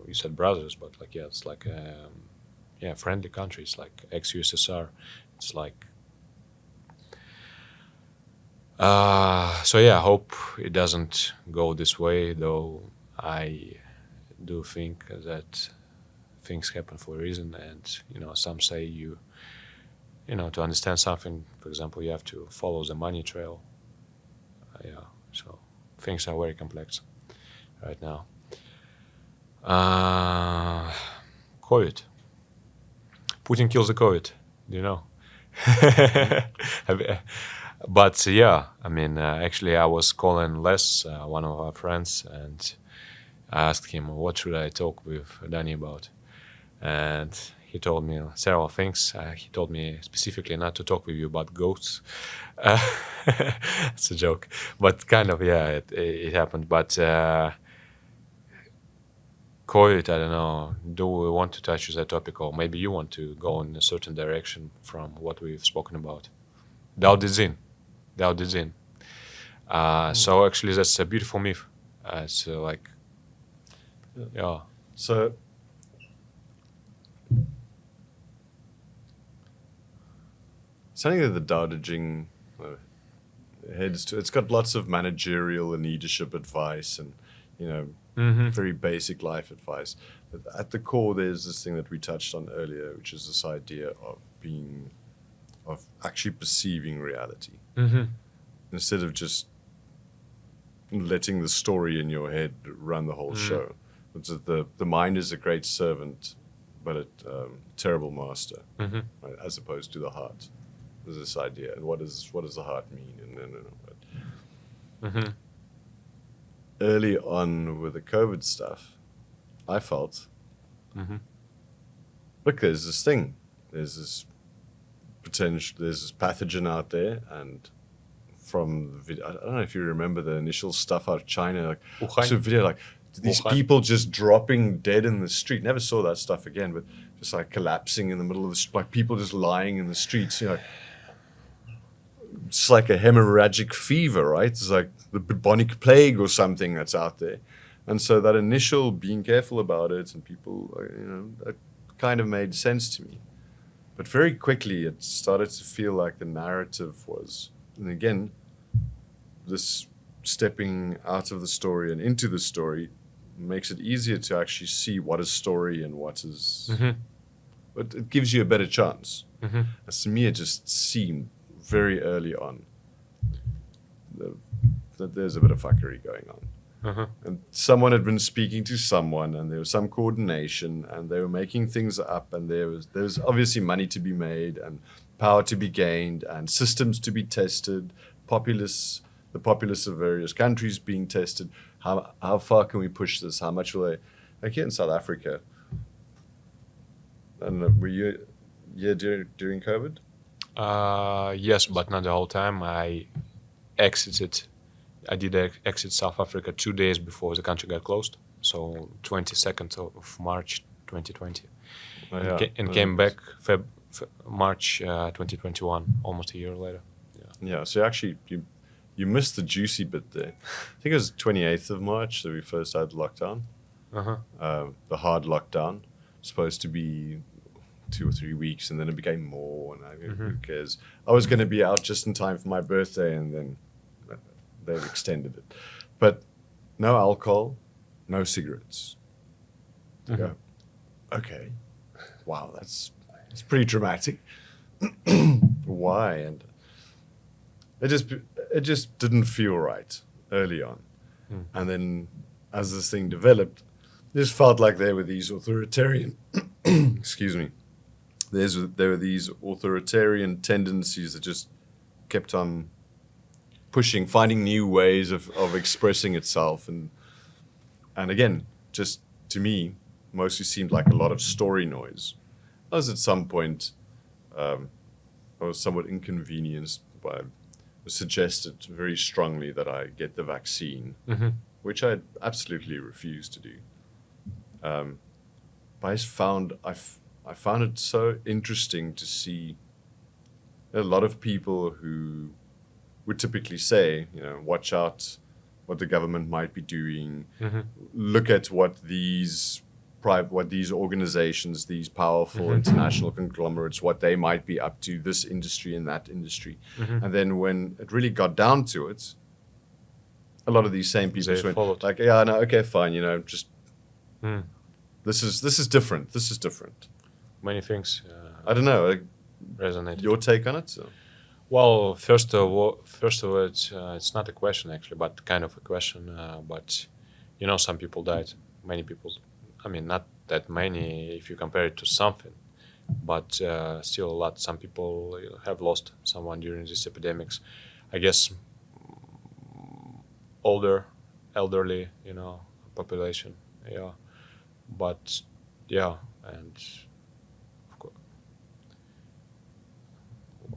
you said brothers, but like, it's like, friendly countries, like ex-USSR. It's like, I hope it doesn't go this way, though I do think that things happen for a reason, and, some say to understand something, for example, you have to follow the money trail. So things are very complex right now. COVID. Putin kills the COVID, do you know? But actually I was calling Les, one of our friends, and I asked him, what should I talk with Danie about? And he told me several things. He told me specifically not to talk with you about goats. It's a joke, but kind of, yeah, it happened. But COVID, I don't know. Do we want to touch that topic, or maybe you want to go in a certain direction from what we've spoken about? Dao De Zin. Dao De Zin. So actually, that's a beautiful myth. It's like, yeah. So something that the Dao De Jing heads to, it's got lots of managerial and leadership advice and, very basic life advice. But at the core, there's this thing that we touched on earlier, which is this idea of actually perceiving reality. Instead of just letting the story in your head run the whole show. It's that the mind is a great servant, but a terrible master, right, as opposed to the heart. There's this idea, and what does the heart mean? But early on with the COVID stuff, I felt, look, there's this thing, there's this potential, there's this pathogen out there, and from the video, I don't know if you remember the initial stuff out of China, like it's a video like these people just dropping dead in the street. Never saw that stuff again, but just like collapsing in the middle of the street, like people just lying in the streets, it's like a hemorrhagic fever, right? It's like the bubonic plague or something that's out there. And so that initial being careful about it and people, that kind of made sense to me. But very quickly it started to feel like the narrative was, and again, this stepping out of the story and into the story makes it easier to actually see what is story and what is... But it gives you a better chance. As to me, it just seemed very early on that there's a bit of fuckery going on. And someone had been speaking to someone and there was some coordination and they were making things up and there was obviously money to be made and power to be gained and systems to be tested, the populace of various countries being tested. How far can we push this? How much will they... Like here in South Africa, I don't know, were you here during COVID? Yes, but not the whole time. I did exit South Africa 2 days before the country got closed. So 22nd of March 2020. And came back March 2021, almost a year later. Yeah, so actually you missed the juicy bit there. I think it was 28th of March that we first had lockdown. The hard lockdown. Supposed to be 2 or 3 weeks, and then it became more, and who cares? I was going to be out just in time for my birthday, and then they've extended it. But no alcohol, no cigarettes. Go, okay, wow, that's pretty dramatic. Why? And it just didn't feel right early on. And then as this thing developed, it just felt like there were these authoritarian excuse me, there were these authoritarian tendencies that just kept on pushing, finding new ways of expressing itself. And again, just to me, mostly seemed like a lot of story noise. I was at some point, I was somewhat inconvenienced by, suggested very strongly that I get the vaccine, which I absolutely refused to do. But I found it so interesting to see a lot of people who would typically say, watch out what the government might be doing, look at what these organizations, these powerful international conglomerates, what they might be up to, this industry and that industry. And then when it really got down to it, a lot of these same people just went like, yeah, no, okay, fine, just this is different. This is different. Many things. I don't know. Resonate. Your take on it? So. Well, first of all, it's not a question actually, but kind of a question. But some people died. Many people. I mean, not that many if you compare it to something, but still a lot. Some people have lost someone during these epidemics. I guess elderly, population. Yeah, but yeah, and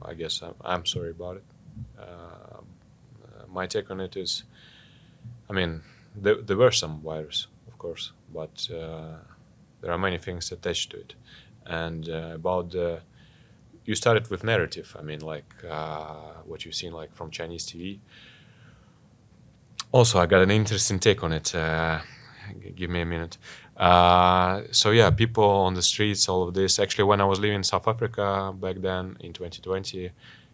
I guess I'm sorry about it. My take on it is, I mean, there were some virus, of course, but there are many things attached to it. And about the, you started with narrative. I mean, like what you've seen like from Chinese TV. Also, I got an interesting take on it. Give me a minute. So yeah, people on the streets, all of this. Actually, when I was living in South Africa back then in 2020,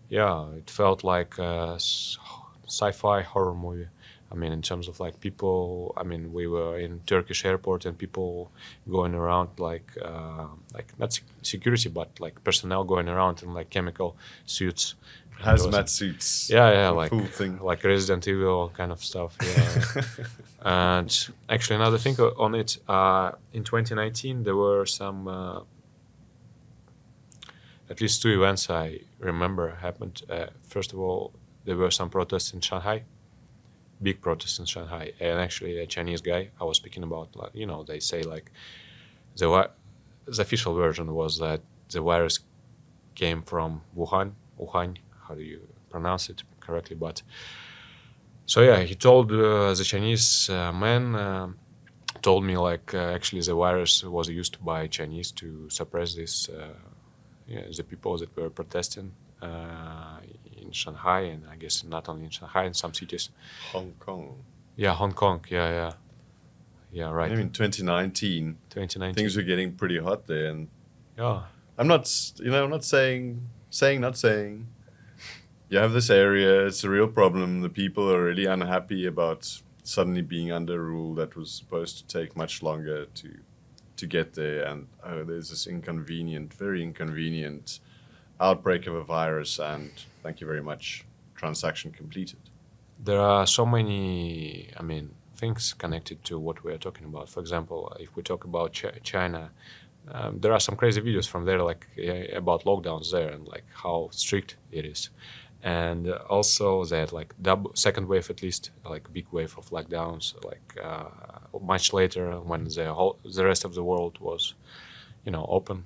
yeah, it felt like a sci-fi horror movie. I mean, in terms of like people. I mean, we were in Turkish airport and people going around like not security, but like personnel going around in like chemical suits. And it was- Hazmat suits. yeah, the like full thing. like Resident Evil kind of stuff. Yeah. And actually, another thing on it, in 2019, there were some, at least two events I remember happened. First of all, there were some protests in Shanghai, big protests in Shanghai, and actually a Chinese guy I was speaking about, like, you know, they say like the official version was that the virus came from Wuhan, how do you pronounce it correctly, but so yeah, he told the Chinese man told me like actually the virus was used by Chinese to suppress this the people that were protesting in Shanghai, and I guess not only in Shanghai, in some cities. Hong Kong. Yeah, Hong Kong. Yeah, right. Maybe in 2019, 2019. things were getting pretty hot there, and Yeah, I'm not saying. You have this area, it's a real problem. The people are really unhappy about suddenly being under a rule that was supposed to take much longer to get there. And there's this very inconvenient outbreak of a virus. And thank you very much. Transaction completed. there are so many, I mean, things connected to what we are talking about. For example, if we talk about China, there are some crazy videos from there, like about lockdowns there and like how strict it is. And also that like second wave, at least like big wave of lockdowns, like much later when the rest of the world was, you know, open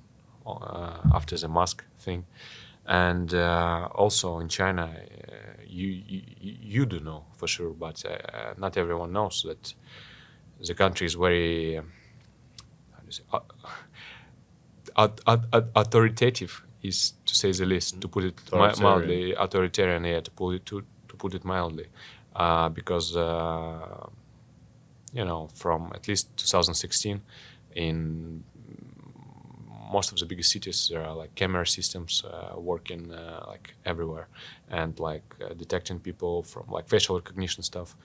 after the mask thing. And also in China, you do know for sure, but not everyone knows that the country is very how do you say, authoritative, is to say the least, to put it mildly. Authoritarian, yeah, to put it mildly, because you know, from at least 2016, in most of the biggest cities, there are like camera systems working like everywhere, and like detecting people from like facial recognition stuff,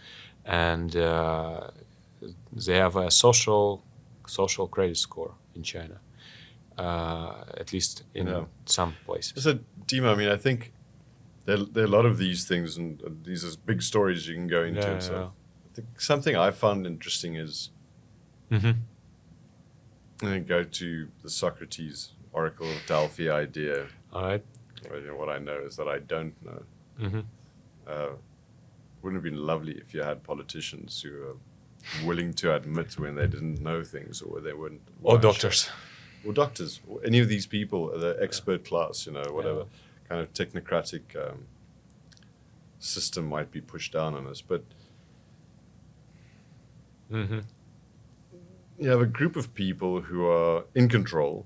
and they have a social credit score in China, at least in some places. So, Dima, I mean, I think there are a lot of these things, and these are big stories you can go into. Yeah, so yeah. I think something I found interesting is Mm-hmm. I'm going to go to the Socrates Oracle of Delphi idea. All right. What I know is that I don't know. Mm-hmm. Wouldn't it have been lovely if you had politicians who are willing to admit when they didn't know things or they weren't. Or doctors. Or doctors. Or any of these people, the expert class, whatever kind of technocratic system might be pushed down on us. But Mm-hmm. you have a group of people who are in control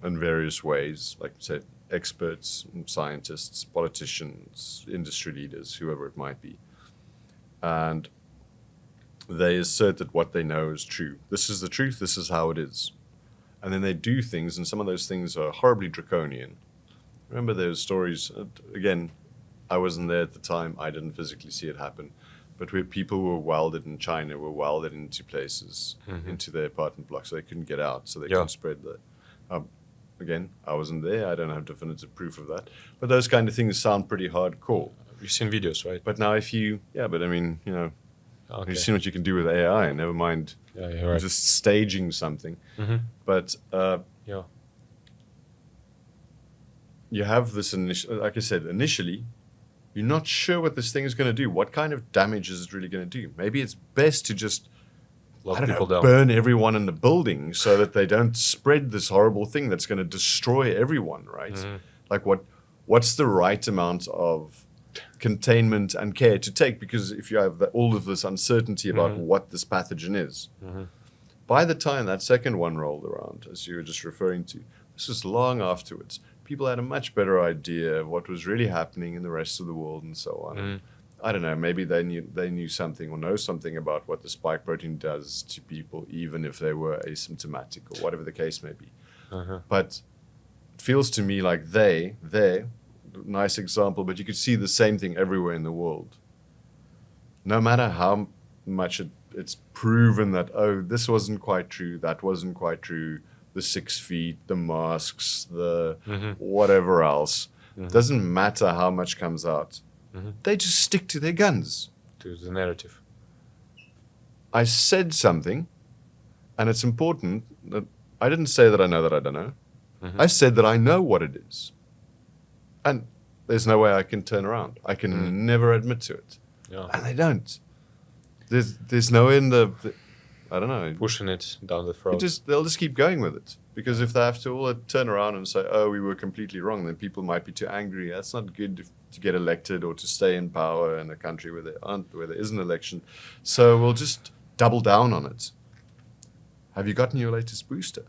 in various ways, like say experts, scientists, politicians, industry leaders, whoever it might be. And they assert that what they know is true. This is the truth, this is how it is. And then they do things, and some of those things are horribly draconian. Remember those stories, again, I wasn't there at the time, I didn't physically see it happen, but where people were welded in China, were welded into places, into their apartment blocks, so they couldn't get out, so they couldn't spread the... again, I wasn't there, I don't have definitive proof of that, but those kind of things sound pretty hardcore. You've seen videos, right? But now if you... Yeah, but I mean, Okay. you've seen what you can do with AI, never mind Yeah, you're right. just staging something. Mm-hmm. But Yeah. you have this initial, like I said, initially, you're not sure what this thing is going to do. What kind of damage is it really going to do? Maybe it's best to just, Lock I don't people know, down. burn everyone in the building so that they don't spread this horrible thing that's going to destroy everyone, right? Mhm. Like what's the right amount of containment and care to take? Because if you have all of this uncertainty about what this pathogen is, by the time that second one rolled around, as you were just referring to, this was long afterwards. People had a much better idea of what was really happening in the rest of the world and so on. And I don't know, maybe they knew something or know something about what the spike protein does to people, even if they were asymptomatic or whatever the case may be. But it feels to me like nice example, but you could see the same thing everywhere in the world. No matter how much it's proven that, oh, this wasn't quite true, that wasn't quite true, the 6 feet, the masks, the whatever else. Doesn't matter how much comes out. They just stick to their guns. To the narrative. I said something, and it's important that I didn't say that I know that I don't know. I said that I know what it is. And there's no way I can turn around. I can never admit to it. Yeah. And they don't. There's no in the I don't know. Pushing it down the throat. They'll just keep going with it. Because if they have to all turn around and say, oh, we were completely wrong, then people might be too angry. That's not good to get elected or to stay in power in a country where there is an election. So we'll just double down on it. Have you gotten your latest booster?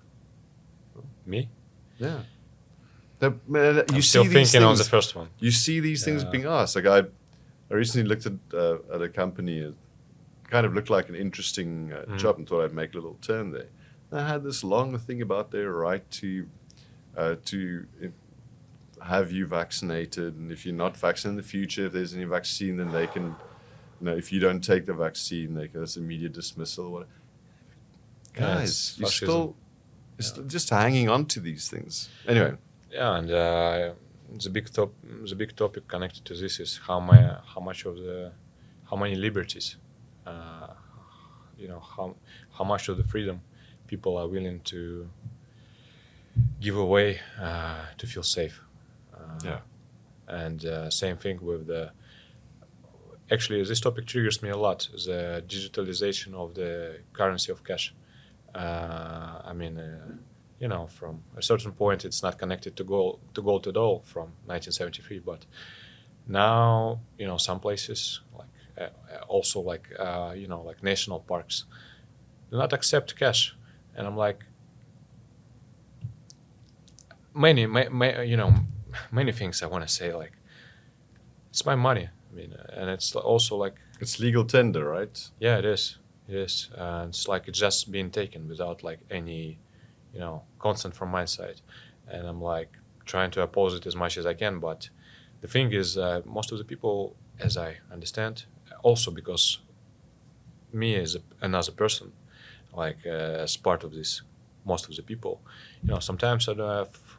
Me? Yeah. I'm still thinking on the first one. You see these things being asked. Like I recently looked at a company. It kind of looked like an interesting job and thought I'd make a little turn there. I had this long thing about their right to have you vaccinated, and if you're not vaccinated in the future, if there's any vaccine, then they can, if you don't take the vaccine, that's immediate dismissal. Guys, you're still just hanging on to these things. Anyway. Yeah, and the big topic connected to this is how many liberties, how much of the freedom people are willing to give away to feel safe. And same thing with actually this topic triggers me a lot, the digitalization of the currency of cash. From a certain point it's not connected to gold at all from 1973, but now, some places like national parks do not accept cash. And I'm like, many things I want to say, like, it's my money. And it's also like, it's legal tender, right? Yeah, it is. And it's like it's just being taken without like any, consent from my side. And I'm like trying to oppose it as much as I can. But the thing is, most of the people, as I understand, also because me as another person, like as part of this, most of the people, sometimes I don't have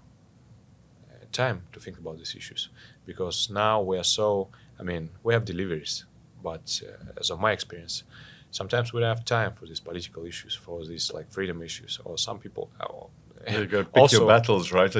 time to think about these issues, because now we have deliveries, but as of my experience, sometimes we don't have time for these political issues, for these like freedom issues, or some people. You got to pick your battles, right?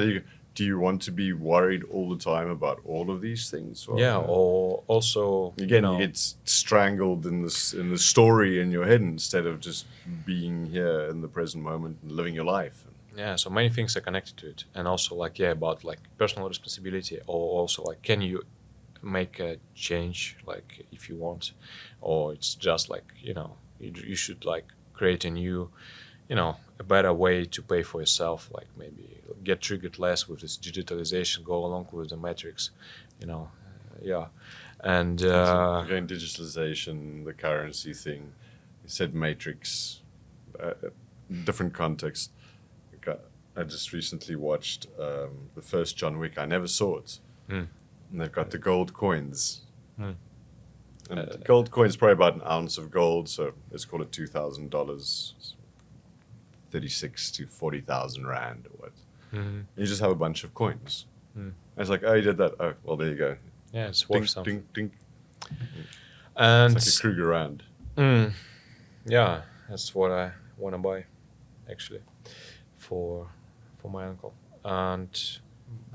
Do you want to be worried all the time about all of these things? Or also again, you get strangled in the story in your head instead of just being here in the present moment and living your life. Yeah, so many things are connected to it, and also about like personal responsibility, or also like, can you make a change, like if you want, or it's just like you should like create a new, a better way to pay for yourself, like maybe get triggered less with this digitalization, go along with the metrics, and again, digitalization, the currency thing. You said matrix, different context. I just recently watched the first John Wick. I never saw it. And they've got the gold coins. And gold coins probably about an ounce of gold, so let's call it $2,000, 36 to 40,000 rand or what. You just have a bunch of coins. And it's like, oh, you did that. Oh, well, there you go. Yeah, it's worth something. Ding, ding. And it's like a Kruger rand. Yeah, that's what I want to buy, actually, for my uncle. And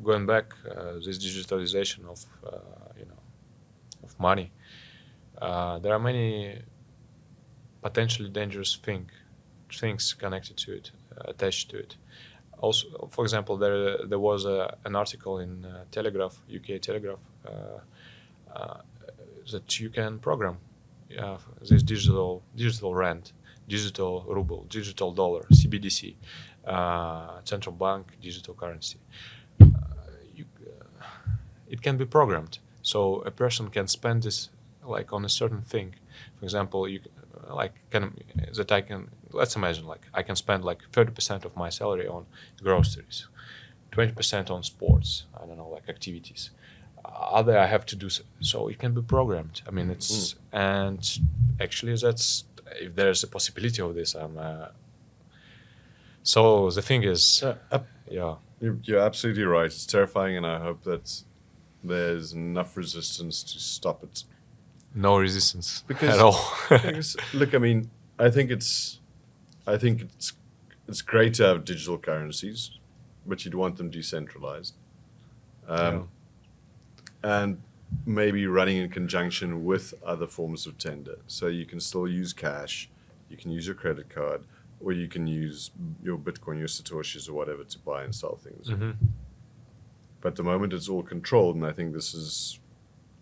going back, this digitalization of of money, there are many potentially dangerous things connected to it, attached to it. Also, for example, there was an article in Telegraph, UK Telegraph, that you can program this digital rand, digital ruble, digital dollar, CBDC, central bank digital currency. You, it can be programmed, so a person can spend this like on a certain thing. For example, let's imagine like I can spend like 30% of my salary on groceries, 20% on sports. I don't know, like activities. Other I have to do so it can be programmed. I mean, it's and actually that's if there's a possibility of this. So the thing is, yeah, You're absolutely right. It's terrifying, and I hope that there's enough resistance to stop it. no resistance Because at all. look, I mean, I think it's great to have digital currencies, but you'd want them decentralized, and maybe running in conjunction with other forms of tender. So you can still use cash, you can use your credit card, or you can use your Bitcoin, your Satoshis, or whatever to buy and sell things. But at the moment, it's all controlled, and I think this is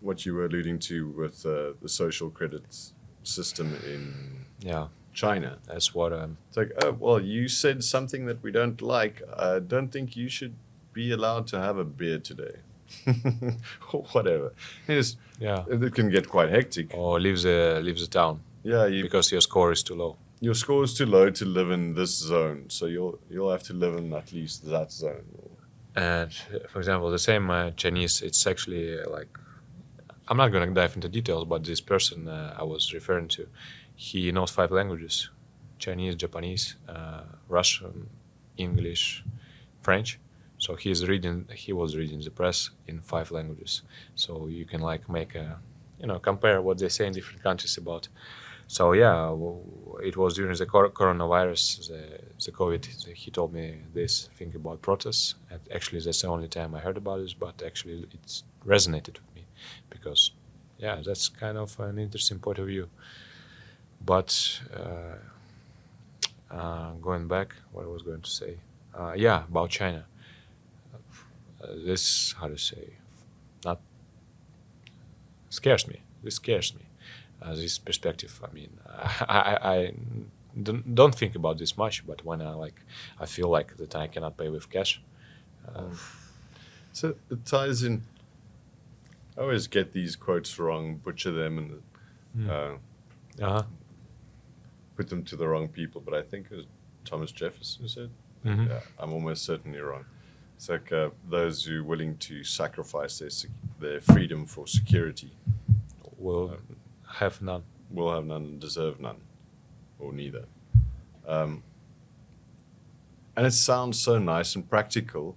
what you were alluding to with the social credit system in Yeah, China. that's what It's like, oh, well, you said something that we don't like. I don't think you should be allowed to have a beer today. Or whatever. yeah. It can get quite hectic. Or leaves the town Yeah, because your score is too low. your score is too low to live in this zone, so you'll have to live in at least that zone. And for example, the same Chinese, it's actually like, I'm not going to dive into details, but this person I was referring to, he knows 5 languages: Chinese, Japanese, Russian, English, French. So he was reading the press in 5 languages. So you can like make compare what they say in different countries about. So yeah, it was during the coronavirus, the COVID. He told me this thing about protests. And actually, that's the only time I heard about this. But actually, it's resonated with me because, yeah, that's kind of an interesting point of view. But going back, what I was going to say, about China. This, how to say, not scares me. This scares me. This perspective. I mean, I don't think about this much, but when I feel like that I cannot pay with cash. So it ties in. I always get these quotes wrong, butcher them, and put them to the wrong people. But I think it was Thomas Jefferson who said, yeah, I'm almost certainly wrong. It's like those who are willing to sacrifice their freedom for security Will have none. Will have none and deserve none, or neither. And it sounds so nice and practical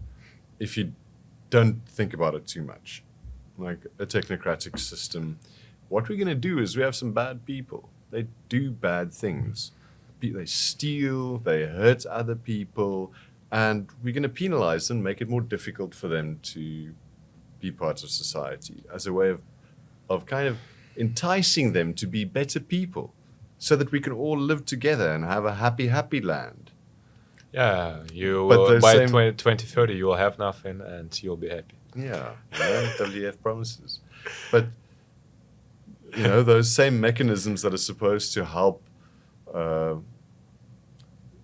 if you don't think about it too much. Like a technocratic system, what we're going to do is we have some bad people. They do bad things. They steal, they hurt other people, and we're going to penalize them, make it more difficult for them to be part of society as a way of kind of enticing them to be better people so that we can all live together and have a happy land. Yeah, you But by same- 2030 you will have nothing and you'll be happy. Yeah, WF promises. But, those same mechanisms that are supposed to help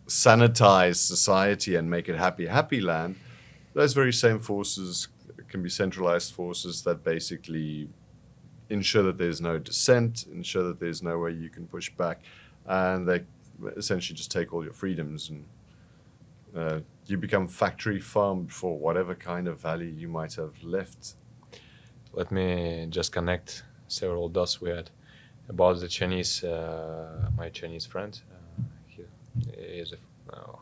sanitize society and make it happy land, those very same forces can be centralized forces that basically ensure that there's no dissent, ensure that there's no way you can push back, and they essentially just take all your freedoms, and you become factory farmed for whatever kind of value you might have left. Let me just connect several dots we had about the Chinese, my Chinese friend. He is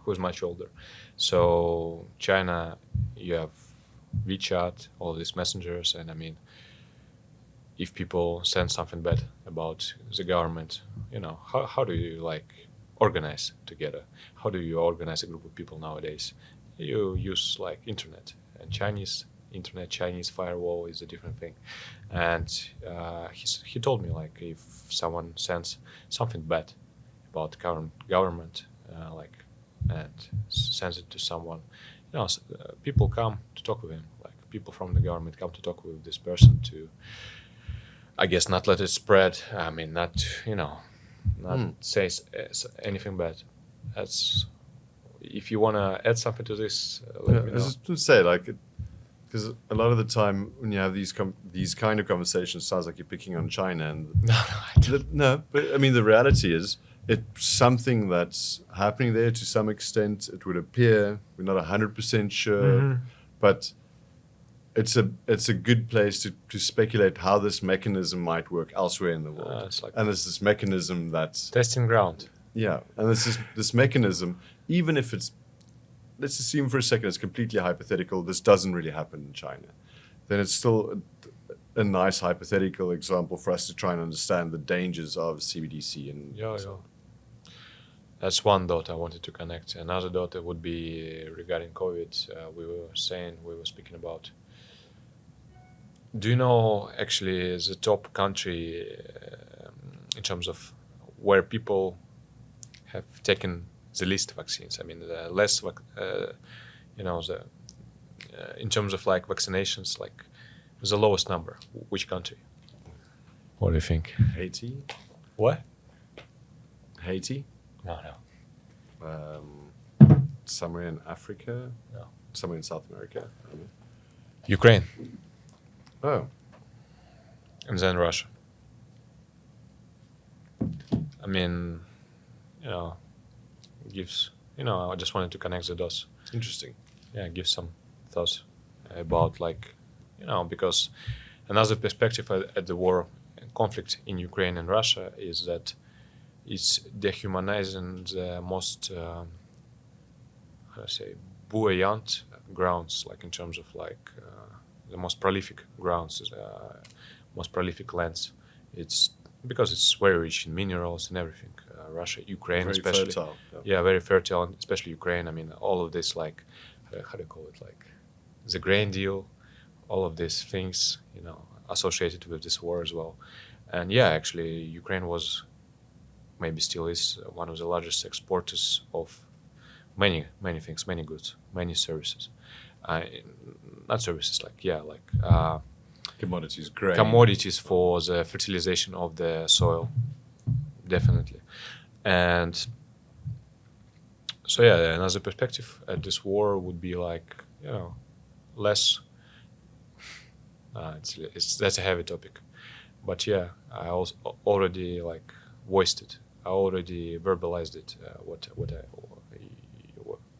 who's much older. So China, you have WeChat, all these messengers, and I mean, if people send something bad about the government, how do you organize together? How do you organize a group of people nowadays? You use internet, and Chinese firewall is a different thing. And he told me if someone sends something bad about current government, and sends it to someone, people come to talk with him. Like people from the government come to talk with this person to, I guess, not let it spread. I mean, not say anything bad. That's if you wanna add something to this, let me I know. was just to say, like, because a lot of the time when you have these kind of conversations, it sounds like you're picking on China, and No, I don't. no, but I mean the reality is it's something that's happening there to some extent. It would appear we're not 100% sure, but it's a good place to speculate how this mechanism might work elsewhere in the world. It's like And there's this mechanism that's testing ground. and this mechanism, even if it's, let's assume for a second it's completely hypothetical, this doesn't really happen in China, then it's still a nice hypothetical example for us to try and understand the dangers of CBDC. And Yeah. That's one dot I wanted to connect. Another dot would be regarding COVID. We were speaking about. Do you know actually the top country in terms of where people have taken the least vaccines? I mean, the less, in terms of like vaccinations, like the lowest number. Which country? What do you think? Haiti? What? Haiti? No. Somewhere in Africa? No. Somewhere in South America? I don't know. Ukraine, Oh, and then Russia. I mean, gives, I just wanted to connect the dots. interesting. Yeah, give some thoughts about like, because another perspective at the war conflict in Ukraine and Russia is that it's dehumanizing the most, how to say, buoyant grounds, like in terms of like the most prolific grounds, most prolific lands. It's because it's very rich in minerals and everything. Russia, Ukraine, Very especially. fertile. Yeah, very fertile, and especially Ukraine. I mean, all of this, like, how do you call it, like, the grain deal, all of these things, associated with this war as well. And yeah, actually, Ukraine was, maybe still is, one of the largest exporters of many things, many goods, many services. Not services, Commodities, grain. commodities for the fertilization of the soil, definitely. And so yeah, another perspective at this war would be like, less. That's a heavy topic, but yeah, I also already like voiced it. I already verbalized it.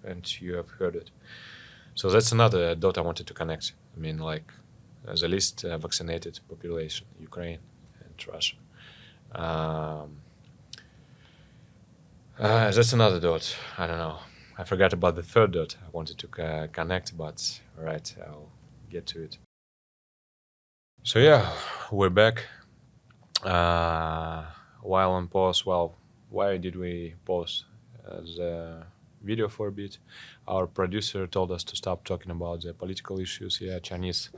And you have heard it. So that's another dot I wanted to connect. I mean, like the least vaccinated population, Ukraine and Russia. That's another dot. I don't know. I forgot about the third dot I wanted to connect, but all right, I'll get to it. So yeah, we're back. While on pause, well, why did we pause the video for a bit? Our producer told us to stop talking about the political issues. Yeah, Chinese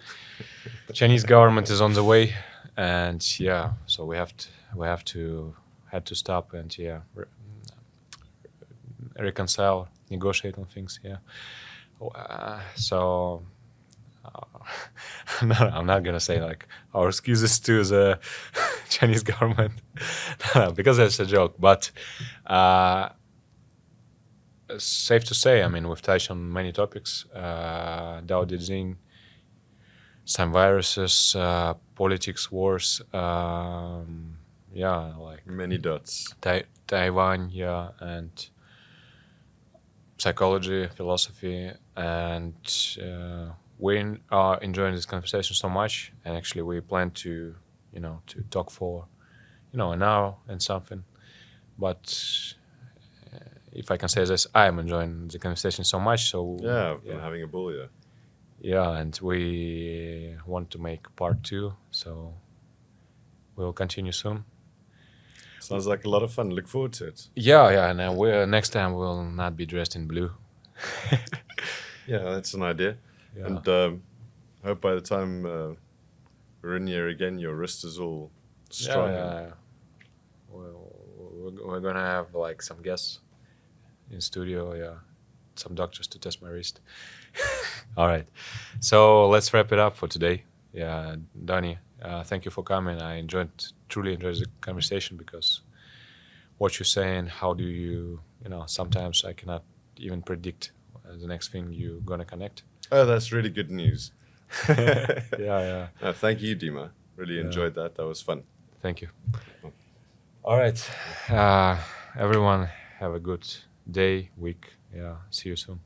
government is on the way, and yeah, so we had to stop and reconcile, negotiate on things. Yeah, so. No, I'm not gonna say like our excuses to the Chinese government because that's a joke. But safe to say, I mean, we've touched on many topics: Dao Dezing, some viruses, politics, wars. Like Many dots. Taiwan, yeah, and psychology, philosophy, and we are enjoying this conversation so much, and actually we plan to talk for an hour and something. But if I can say this, I am enjoying the conversation so much. So Yeah, I'm having a ball, yeah. yeah, and we want to make part 2, so we'll continue soon. Sounds like a lot of fun. Look forward to it. Yeah, and next time we'll not be dressed in blue. Yeah, that's an idea. Yeah. And I hope by the time we're in here again, your wrist is all strong. Yeah. We're gonna have like some guests in studio. Yeah, some doctors to test my wrist. All right, so let's wrap it up for today. Yeah, Danie, thank you for coming. I truly enjoyed the conversation because what you're saying, how do you, sometimes I cannot even predict the next thing you're gonna connect. Oh, that's really good news. Yeah. Thank you, Dima. Really Yeah. enjoyed that. That was fun. Thank you. All right, everyone, have a good day, week. Yeah, see you soon.